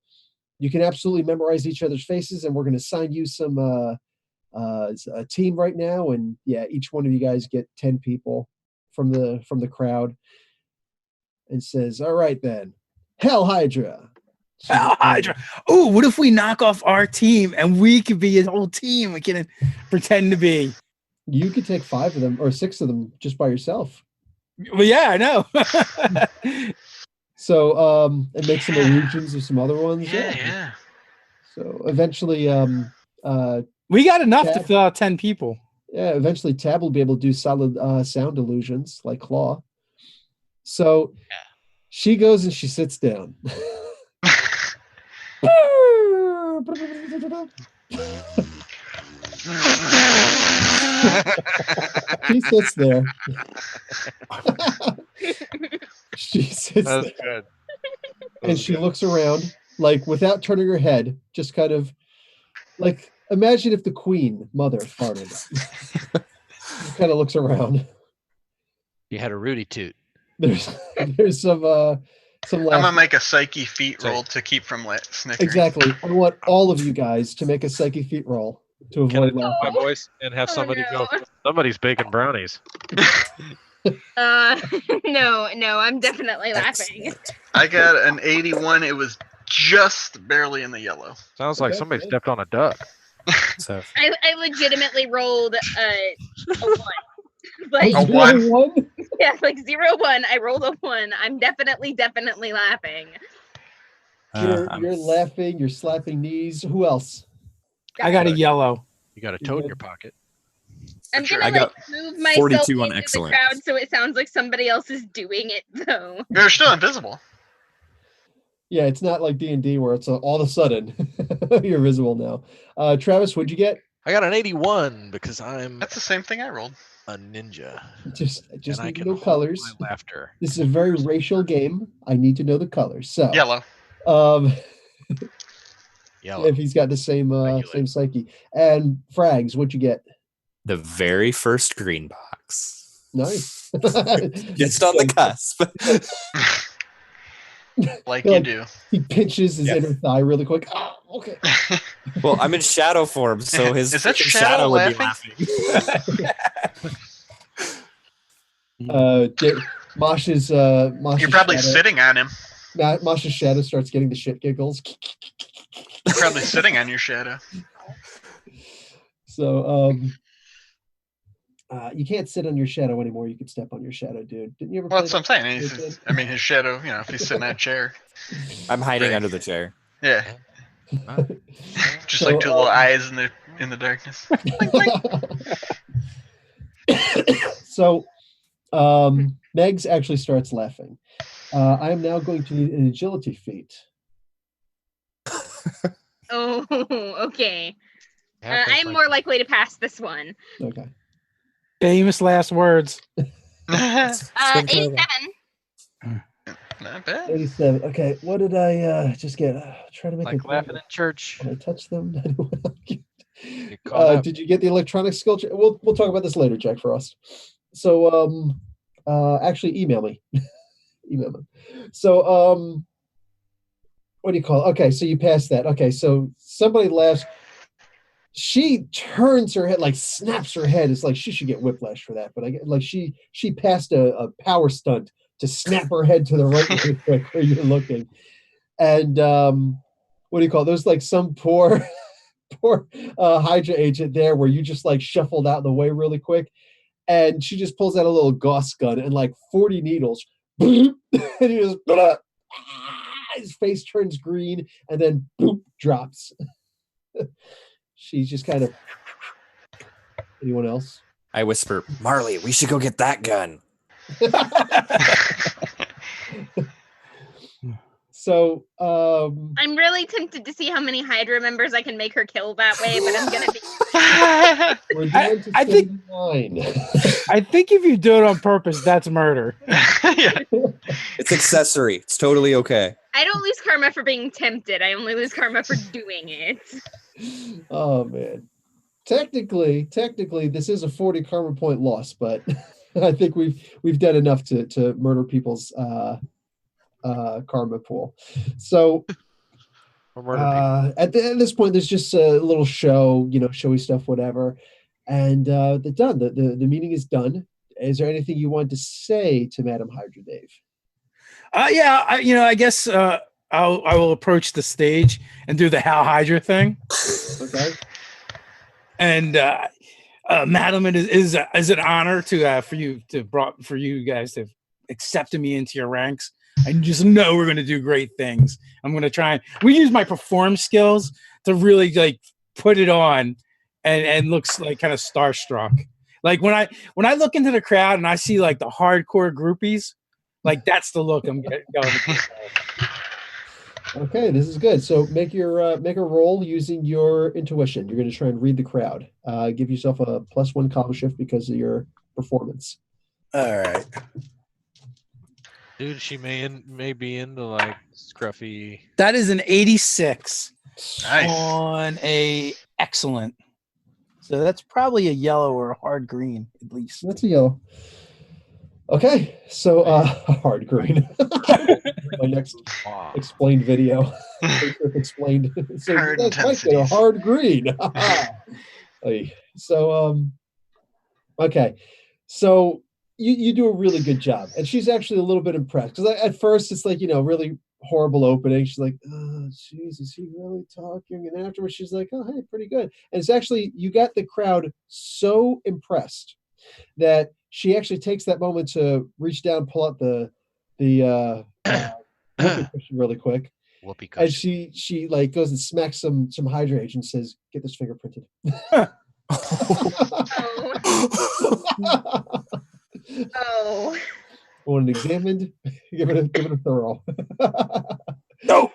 you can absolutely memorize each other's faces, and we're going to assign you some a team right now, and each one of you guys get 10 people from the crowd, and says, all right then, Hell Hydra. Hell Hydra. Oh, what if we knock off our team and we could be a whole team? We can pretend to be. You could take 5 of them or 6 of them just by yourself. Well, yeah, I know. So it makes some illusions of some other ones. Yeah. So eventually we got enough to Tab. fill out 10 people. Yeah, eventually Tab will be able to do solid sound illusions like Claw. So she goes and she sits down. She sits there. She sits That's there. good. And she looks around, like without turning her head, just kind of like imagine if the Queen Mother farted. Kind of looks around. You had a Rudy toot. There's some I'm gonna make a psyche feat roll to keep from snickering. Exactly. I want all of you guys to make a psyche feat roll to Can I avoid do laughing. my voice and have somebody no. go? Somebody's baking brownies. No, I'm definitely laughing. I got an 81. It was just barely in the yellow. Sounds like Okay, somebody good. stepped on a duck. So I legitimately rolled a 1. Like A 1? yeah, like 0 1. I rolled a 1. I'm definitely laughing. You're laughing, you're slapping knees. Who else? I got a yellow. You got a toad in your pocket. I'm sure. gonna I got move myself 42 on into the excellence. crowd so it sounds like somebody else is doing it though. You're still invisible. Yeah, it's not like D&D where it's all of a sudden you're visible now. Travis, what'd you get? I got an 81 because I'm That's the same thing I rolled. a ninja. Just And I need to can know hold colors. my laughter. This is a very racial game. I need to know the colors. So, Yellow. Yellow. if he's got the same same psyche. And Frags, what'd you get? The very first green box. Nice. Just on the cusp. Like You're you like- do. He pinches his Yeah. inner thigh really quick. Oh, okay. Well, I'm in shadow form, so his Is that freaking shadow would be laughing? laughing. Mosh's You're probably shadow, sitting on him. Mosh's shadow starts getting the shit giggles. You're probably sitting on your shadow. So you can't sit on your shadow anymore. You can step on your shadow, dude. Didn't you ever Well, play that's what I'm that? saying. I mean, his shadow, if he's sitting in that chair. I'm hiding Right. under the chair. Yeah. Huh? Just So, like two little eyes in the darkness. So Megs actually starts laughing. I am now going to need an agility feat. Oh, okay. Halfway I'm point. more likely to pass this one. Okay. Famous last words. Not Spin 87. bad. 87. Okay, what did I just get? Try to make Like it. laughing in church. When I touch them. Get caught up. Did you get the electronic skill check? We'll talk about this later, Jack Frost. So actually email me. Email me. So what do you call it? Okay, so you passed that. Okay, so somebody laughs. She turns her head, like snaps her head. It's like she should get whiplash for that. But I get like she passed a power stunt to snap her head to the right really quick where you're looking. And what do you call it? There's like some poor Hydra agent there where you just like shuffled out of the way really quick. And she just pulls out a little Gauss gun and like 40 needles. And he just his face turns green and then boop drops. She's just kind of. Anyone else? I whisper, Marley, we should go get that gun. So I'm really tempted to see how many Hydra members I can make her kill that way, but I'm gonna be. we're down to I think- 79. I think if you do it on purpose, that's murder. Yeah. It's accessory. It's totally okay. I don't lose karma for being tempted. I only lose karma for doing it. Oh man. Technically, this is a 40 karma point loss, but I think we've done enough to murder people's karma pool. So Or murder people. at this point, there's just a little show, showy stuff, whatever, and they're done. The meeting is done. Is there anything you want to say to Madam Hydra, Dave? I guess I will approach the stage and do the How Hydra thing. Okay. And Madam, it is an honor for you guys to accept me into your ranks. I just know we're going to do great things. I'm going to try. We use my perform skills to really like put it on, and looks like kind of starstruck. Like when I look into the crowd and I see like the hardcore groupies, like that's the look I'm going. Okay, this is good. So make a roll using your intuition. You're going to try and read the crowd. Give yourself a +1 combo shift because of your performance. All right. Dude, she may be into like scruffy. That is an 86 Nice. on a excellent. So that's probably a yellow or a hard green at least. That's a yellow. Okay, so hard green. My next Wow. explained video. Explained. So Hard that's right there, intensities. hard green. Hey, so okay, so you do a really good job, and she's actually a little bit impressed because at first it's like really horrible opening. She's like, oh, jeez, is he really talking? And afterwards she's like, oh, hey, pretty good. And it's actually you got the crowd so impressed that she actually takes that moment to reach down, pull out the whoopee cushion really quick, Whoopee and cushion. she like goes and smacks some Hydra agent and says, "Get this fingerprinted." Oh. Want it examined? Give it a thorough. No.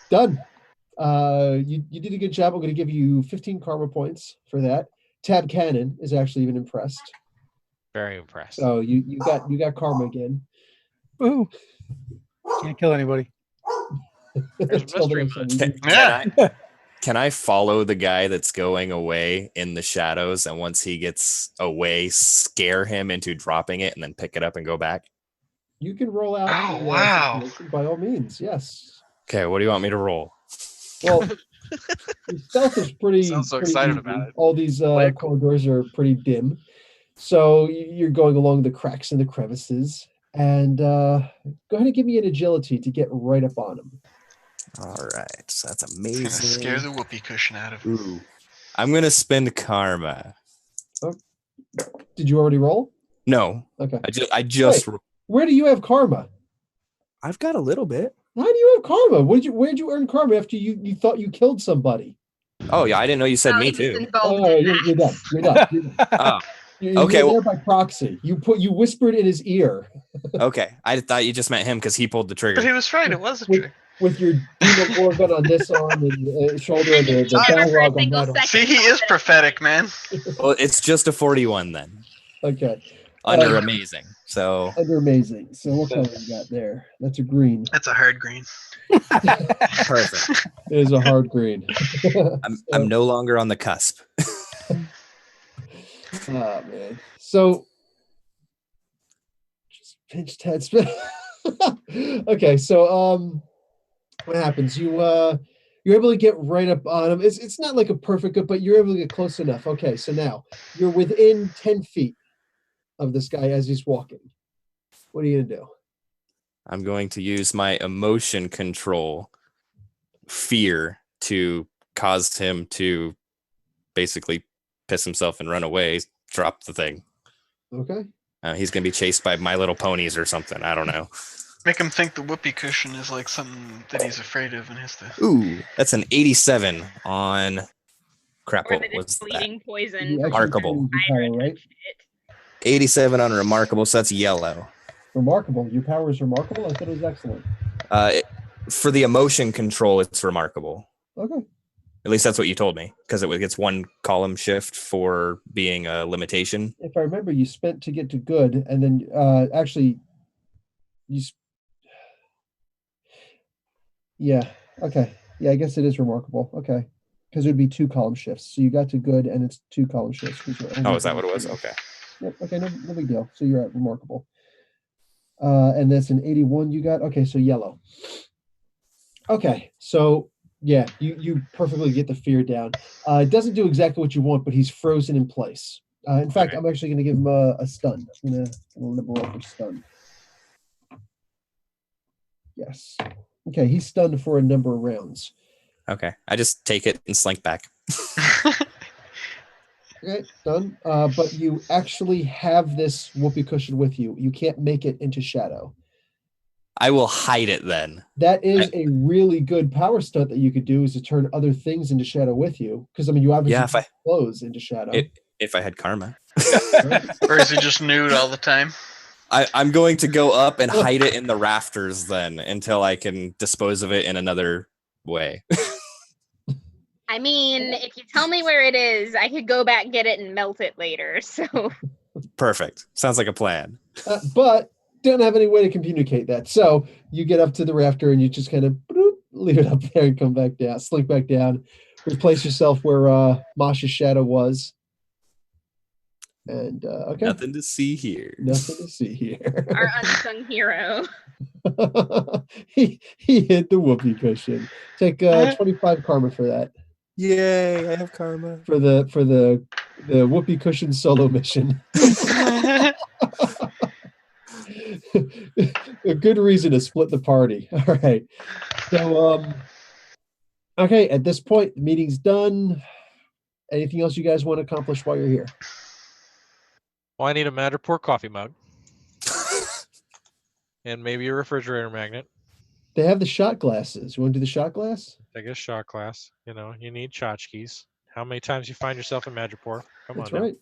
Done. You did a good job. I'm going to give you 15 karma points for that. Tab Cannon is actually even impressed. Very impressed. So you got karma again. Woohoo. Can't kill anybody. There's Till the mystery next time. mode. Yeah. Can I follow the guy that's going away in the shadows, and once he gets away, scare him into dropping it and then pick it up and go back? You can roll out. Oh, the, wow. situation by all means, yes. Okay, what do you want me to roll? Well, your stealth is pretty. Sounds so pretty excited easy. about it. All these Play it cool. corridors are pretty dim, so you're going along the cracks and the crevices. And go ahead and give me an agility to get right up on him. All right, so that's It's gonna amazing. scare the whoopee cushion out of him. Ooh. I'm gonna spend karma. Did you already roll? No, Okay. I just Wait. Where do you have karma? I've got a little bit. How do you have karma? Where'd you earn karma after you thought you killed somebody? Oh yeah, I didn't know you said Oh, me he was too. involved Oh, in you're that. done. You're done. You're done. Oh, You Okay, were well- there by proxy. You whispered in his ear okay. I thought you just meant him because he pulled the But trigger. he was right. It was a With- trick. with your demon war gun on this arm and shoulder and the Never for a balrog on single that arm. second. See, he is prophetic, man. Well, it's just a 41 then. Okay. Under amazing. So Under amazing. So what color you got there? That's a green. That's a hard green. perfect. It is a hard green. I'm no longer on the cusp. Oh man. So just pinched head spin. Okay, so what happens? You're able to get right up on him. It's not like a perfect good, but you're able to get close enough. Okay, so now you're within 10 feet of this guy as he's walking. What are you gonna do? I'm going to use my emotion control fear to cause him to basically piss himself and run away, drop the thing. Okay. He's going to be chased by My Little Ponies or something. I don't know. Make him think the whoopee cushion is like something that he's afraid of and has to. Ooh, that's an 87 on crap. Or What that was it's that? bleeding poison. You from actually Remarkable. use your Hydra power, right? touched it. 87 on remarkable, so that's yellow. Remarkable. Your power is remarkable. I thought it was excellent. For the emotion control, it's remarkable. Okay. At least that's what you told me, because it gets one column shift for being a limitation. If I remember, you spent to get to good, and then actually, yeah. Okay. Yeah, I guess it is remarkable. Okay, because it would be 2 column shifts. So you got to good, and it's 2 column shifts. Oh, is that what it was? Okay. Yep. Okay. No big deal. So you're at remarkable. And that's an 81 you got. Okay, so yellow. Okay, so yeah, you perfectly get the fear down. It doesn't do exactly what you want, but he's frozen in place. In fact, Okay. I'm actually going to give him a stun. I'm going to let him roll for stun. Yes. Okay, he's stunned for a number of rounds. Okay. I just take it and slink back. Okay, done. But you actually have this whoopee cushion with you. You can't make it into shadow. I will hide it then. That is a really good power stunt that you could do, is to turn other things into shadow with you. Because I mean, you obviously Yeah, if I- clothes into shadow. If I had karma. Or is he just nude all the time? I'm going to go up and hide it in the rafters then until I can dispose of it in another way. I mean, if you tell me where it is, I could go back, get it, and melt it later. So Perfect. Sounds like a plan. But don't have any way to communicate that. So you get up to the rafter and you just kind of leave it up there and come back down, slink back down, replace yourself where Mosh's shadow was. And okay. Nothing to see here. Nothing to see here. our unsung hero. he hit the whoopee cushion. Take 25 karma for that. Yay, I have karma. For the whoopee cushion solo mission. A good reason to split the party. All right. So okay, at this point, the meeting's done. Anything else you guys want to accomplish while you're here? Well, I need a Madripoor coffee mug. And maybe a refrigerator magnet. They have the shot glasses. You want to do the shot glass? Take a shot glass. You know, you need tchotchkes. How many times you find yourself in Madripoor? Come That's on right.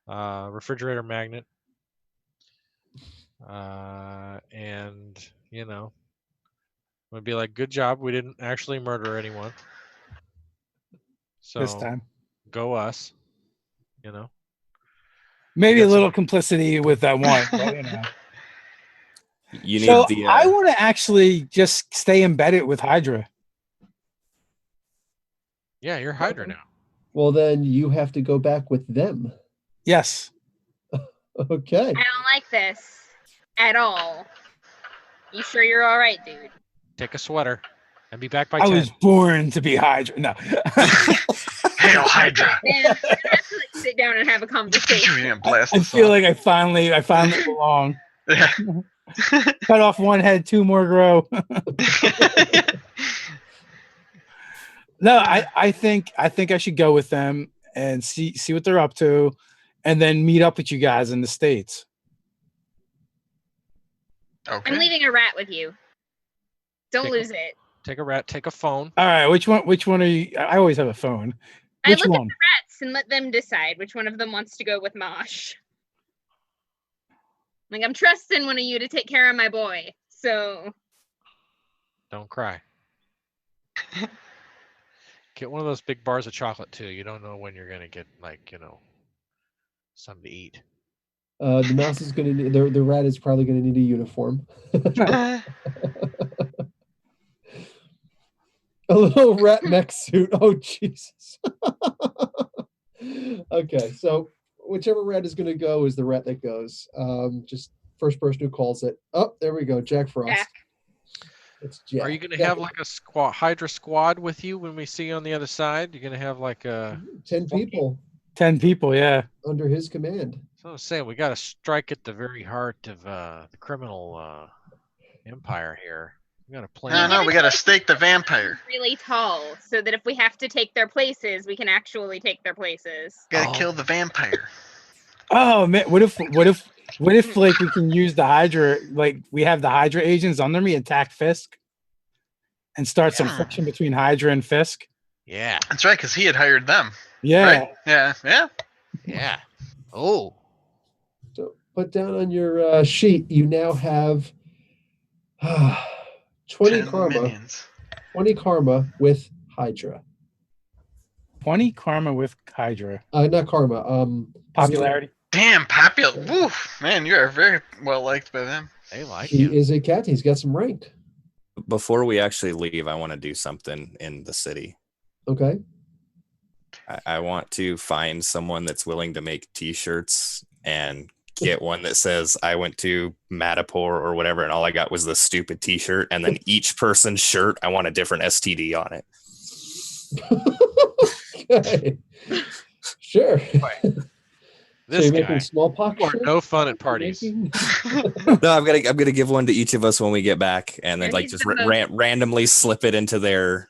now. Refrigerator magnet. And, you know, would be like, good job. We didn't actually murder anyone. So This time. go us. You know. Maybe got a little some- complicity with that one. But, you know. You need So the. I want to actually just stay embedded with Hydra. Yeah, you're Hydra now. Well, then you have to go back with them. Yes. Okay. I don't like this at all. You sure you're all right, dude? Take a sweater and be back by I 10. was born to be Hydra. No. Hail Hydra! Man, we're gonna have to like, sit down and have a conversation. Yeah, blast I us feel all. like I finally belong. Yeah. Cut off one head, 2 more grow. No, I think I should go with them and see what they're up to, and then meet up with you guys in the States. Okay. I'm leaving a rat with you. Don't Take a- lose it. Take a rat. Take a phone. All right, which one are you? I always have a phone. I Which look at one? the rats and let them decide which one of them wants to go with Mosh. Like, I'm trusting one of you to take care of my boy. So, Don't cry. Get one of those big bars of chocolate too. You don't know when you're gonna get like, you know, something to eat. The mouse is going to need, the rat is probably going to need a uniform. A little rat mech suit. Oh, Jesus. Okay, so whichever rat is going to go is the rat that goes. Just first person who calls it. Oh, there we go. Jack Frost. Jack. It's Jack. Are you gonna Jack. have like a Hydra squad with you when we see you on the other side? You're gonna have like a 10 people 10 people, yeah. under his command? So I'm saying we got to strike at the very heart of the criminal empire here. We got to plan. No, we gotta stake the vampire. really tall, so that if we have to take their places, we can actually take their places. Gotta kill the vampire. Oh man, what if like we can use the Hydra, like we have the Hydra agents under me attack Fisk and start some Yeah. friction between Hydra and Fisk? Yeah, That's right, because he had hired them. Yeah. Right? Yeah. yeah. Oh, So put down on your sheet, you now have 20 10 karma. minions. 20 karma with Hydra. 20 karma with Hydra. Not karma. Popularity. Damn, popular. Woo, man, you are very well liked by them. they like He you. is a cat. He's got some rank. Before we actually leave, I want to do something in the city. Okay. I want to find someone that's willing to make T-shirts and get one that says I went to Madripoor or whatever, and all I got was the stupid T-shirt. And then each person's shirt, I want a different STD on it. Okay. Sure. This you're guy. making smallpox You are shirts? no fun at parties. Making- No, I'm gonna give one to each of us when we get back, and then And like he's just the most- randomly slip it into their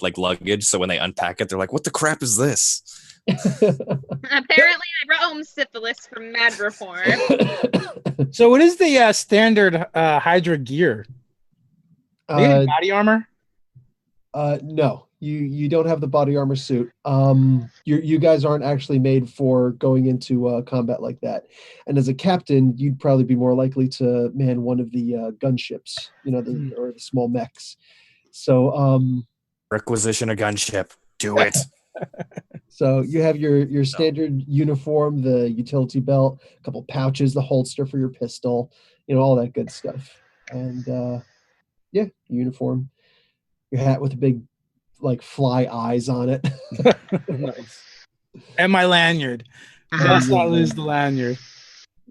like luggage. So when they unpack it, they're like, "What the crap is this?" Apparently, I brought home syphilis from Madripoor. So what is the standard Hydra gear? They have body armor? No, you don't have the body armor suit. You guys aren't actually made for going into combat like that. And as a captain, you'd probably be more likely to man one of the gunships, or the small mechs. So Requisition a gunship. Do it. so you have your standard uniform, the utility belt, a couple pouches, the holster for your pistol, all that good stuff. And uniform, your hat with the big fly eyes on it. Nice. And my lanyard. Let's not lose the lanyard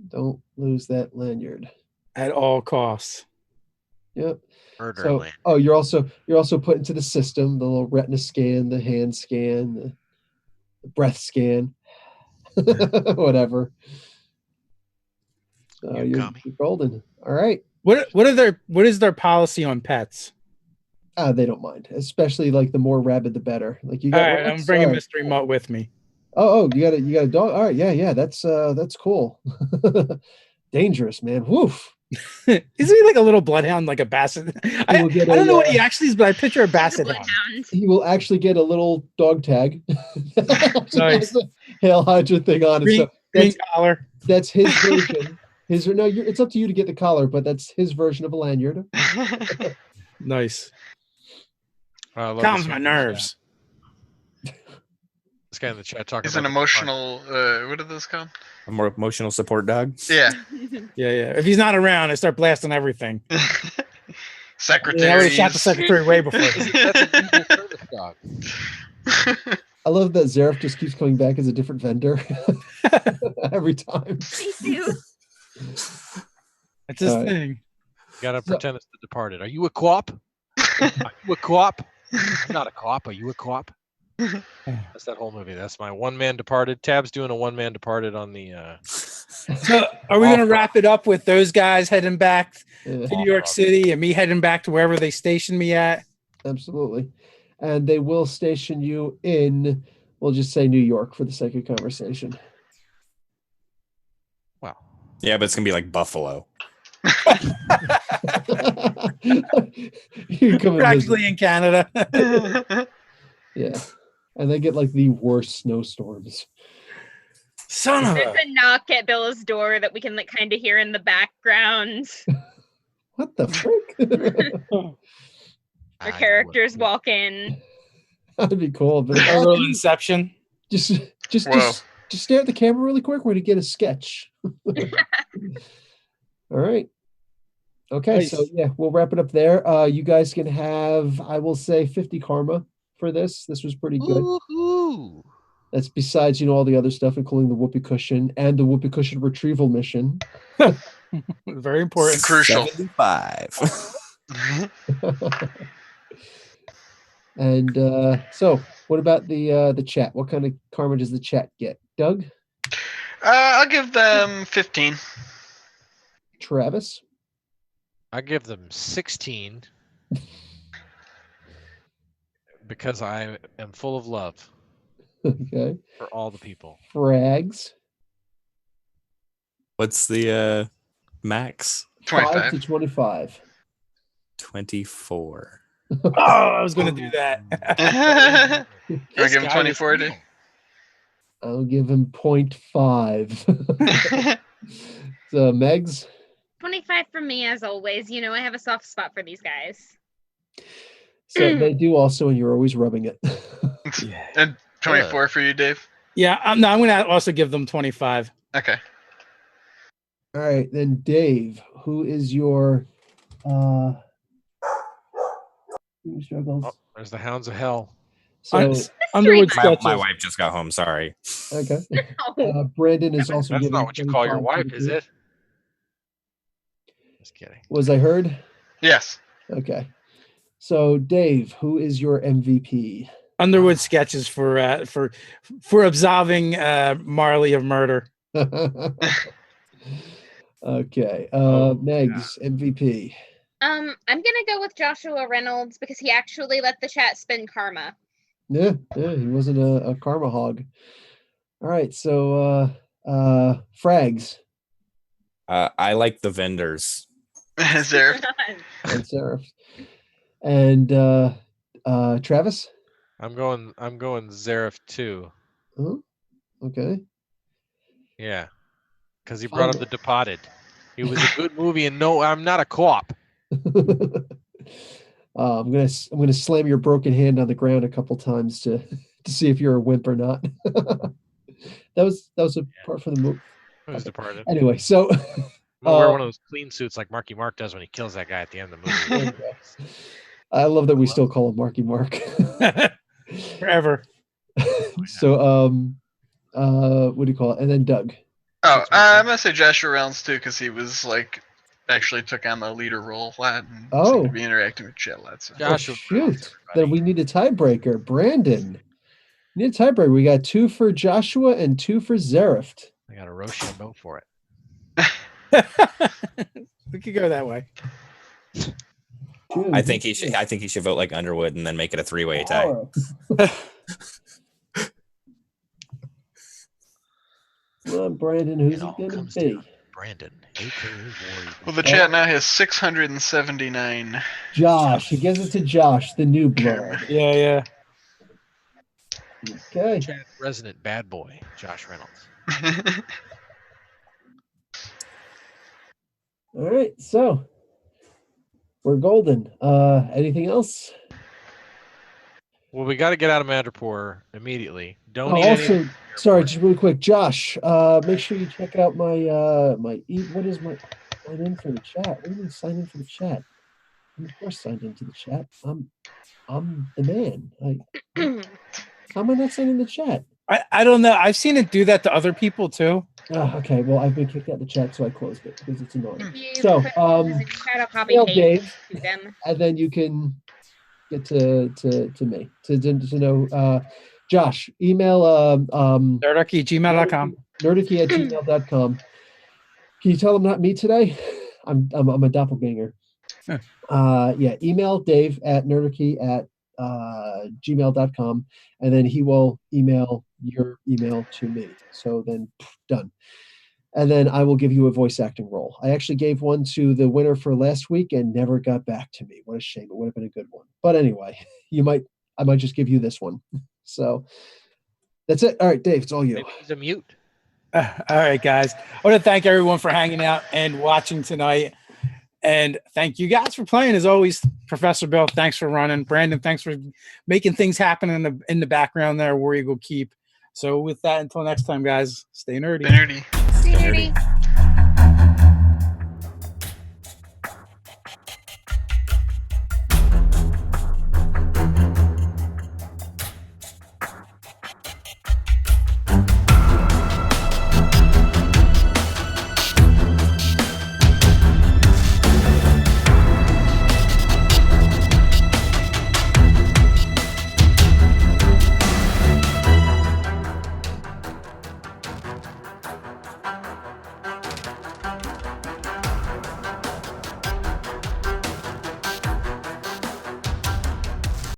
Don't lose that lanyard. at all costs. Yep. Murder So, land. you're also put into the system, the little retina scan, the hand scan, the breath scan, whatever. So You you're got me. golden. All right. What is their policy on pets? They don't mind, especially the more rabid, the better. Like you All got. right, I'm bringing Mystery Mutt with me. You got a dog. All right, yeah, that's cool. Dangerous, man. Woof. Isn't he like a little bloodhound, like a basset? I will get don't know what a, he actually is, but I picture a He's a basset hound. bloodhound. He will actually get a little dog tag. Nice. The Hail Hydra thing on it. Green, So green collar. that's his version. It's up to you to get the collar, but that's his version of a lanyard. Nice. I love Calms this my guy in the chat. nerves. This guy in the chat talking He's about an emotional. What are those called? A more emotional support dog. Yeah. Yeah. If he's not around, I start blasting everything. I would Secretaries. have shot the secretary way before. That's an evil service dog. I love that Zareth just keeps coming back as a different vendor every time. Me too. That's his All right. thing. You gotta pretend it's the Departed. Are you a co-op? Are you a co-op? I'm not a co-op. Are you a co-op? That's that whole movie. That's my one-man Departed. Tab's doing a one-man Departed on the. So, are we going to wrap it up with those guys heading back Yeah, to New York City and me heading back to wherever they stationed me at? absolutely. And they will station you in, we'll just say New York for the sake of conversation. Wow. Yeah, but it's gonna be like Buffalo. You come We're and actually in Canada. yeah. And they get like the worst snowstorms. Son of There's a. a knock at Billa's door that we can like kind of hear in the background. What the frick? Our characters walk in. That'd be cool. But A little Inception. just Whoa. stare at the camera really quick. We're gonna get a sketch. All right. Okay, Nice. so yeah, we'll wrap it up there. You guys can have, I will say, 50 karma for this. This was pretty good. Woohoo! That's besides, all the other stuff, including the whoopee cushion and the whoopee cushion retrieval mission. Very important. Crucial. 75. And so, what about the chat? What kind of karma does the chat get? Doug, I'll give them 15. Travis, I give them 16 because I am full of love okay, for all the people. Frags, What's the max? 5 to 25. 25. 24. Oh, I was going to do that. I'll This give him guy 24 is to. real. I'll give him 0.5. So, Megs, 25 from me as always. I have a soft spot for these guys. so they do also, and you're always rubbing it. And 24 for you, Dave. Yeah, I'm going to also give them 25. Okay. All right, then Dave, who is your struggles? Oh, there's the Hounds of Hell. So Underwood My- sketches. My wife just got home. Sorry. okay, Oh, Brandon is also That's giving not what you call your 25 wife, to is you. it? Just kidding. Was I heard? Yes. Okay. So Dave, who is your MVP? Underwood sketches for absolving Marley of murder. Okay. Oh, Megs, MVP. I'm gonna go with Joshua Reynolds because he actually let the chat spend karma. Yeah, he wasn't a karma hog. All right, so Frags I like the vendors. There. and Seraph. And Travis? I'm going Zareth too. Oh, okay. Yeah. Because he brought up the Departed. It was a good movie, and no, I'm not a co-op. I'm gonna slam your broken hand on the ground a couple times to see if you're a wimp or not. that was a part for the movie. It was Departed. Anyway, so I'm gonna wear one of those clean suits like Marky Mark does when he kills that guy at the end of the movie. I love that we still call him Marky Mark. Forever. So what do you call it? And then Doug. Oh, I'm gonna say Joshua Reynolds too, because he was like actually took on the leader role a lot and seemed to be interacting with chat a lot. So. Joshua Oh, Reynolds, shoot. Then we need a tiebreaker. Brandon. We need a tiebreaker. We got 2 for Joshua and 2 for Zareth. I got a Rochambeau for it. We could go that way. I think he should vote like Underwood and then make it a 3-way tie. Well, Brandon, who's It it all going comes to be? down to Brandon, aka War Eagle. Well, the chat now has 679. Josh. He gives it to Josh, the new blood. Yeah, yeah. Okay. Chat resident bad boy, Josh Reynolds. All right. So we're golden. Anything else? Well, we got to get out of Madripoor immediately. Don't Oh, need any. also, sorry, just really quick, Josh. Make sure you check out my what is my sign in for the chat? What do you mean sign in for the chat? I'm of course signed into the chat. I'm the man. How am I not signed in the chat? I don't know. I've seen it do that to other people too. Okay, well, I've been kicked out of the chat, so I closed it because it's annoying. You So, put those in chat, I'll copy email paste Dave, to them. and then you can get to me to know. Josh, email Nerdarchy@gmail.com. nerdarchy@gmail.com. Can you tell them not me today? I'm a doppelganger. Yeah, email Dave at nerdarchy@gmail.com, and then he will email your email to me. So then done. And then I will give you a voice acting role. I actually gave one to the winner for last week and never got back to me. What a shame. It would have been a good one. But anyway, I might just give you this one. So that's it. All right, Dave, it's all you. Maybe he's a mute. All right, guys. I want to thank everyone for hanging out and watching tonight. And thank you guys for playing. As always, Professor Bill, thanks for running. Brandon, thanks for making things happen in the background there, War Eagle Keep. So with that, until next time, guys, stay nerdy. Nerdy. See you, nerdy.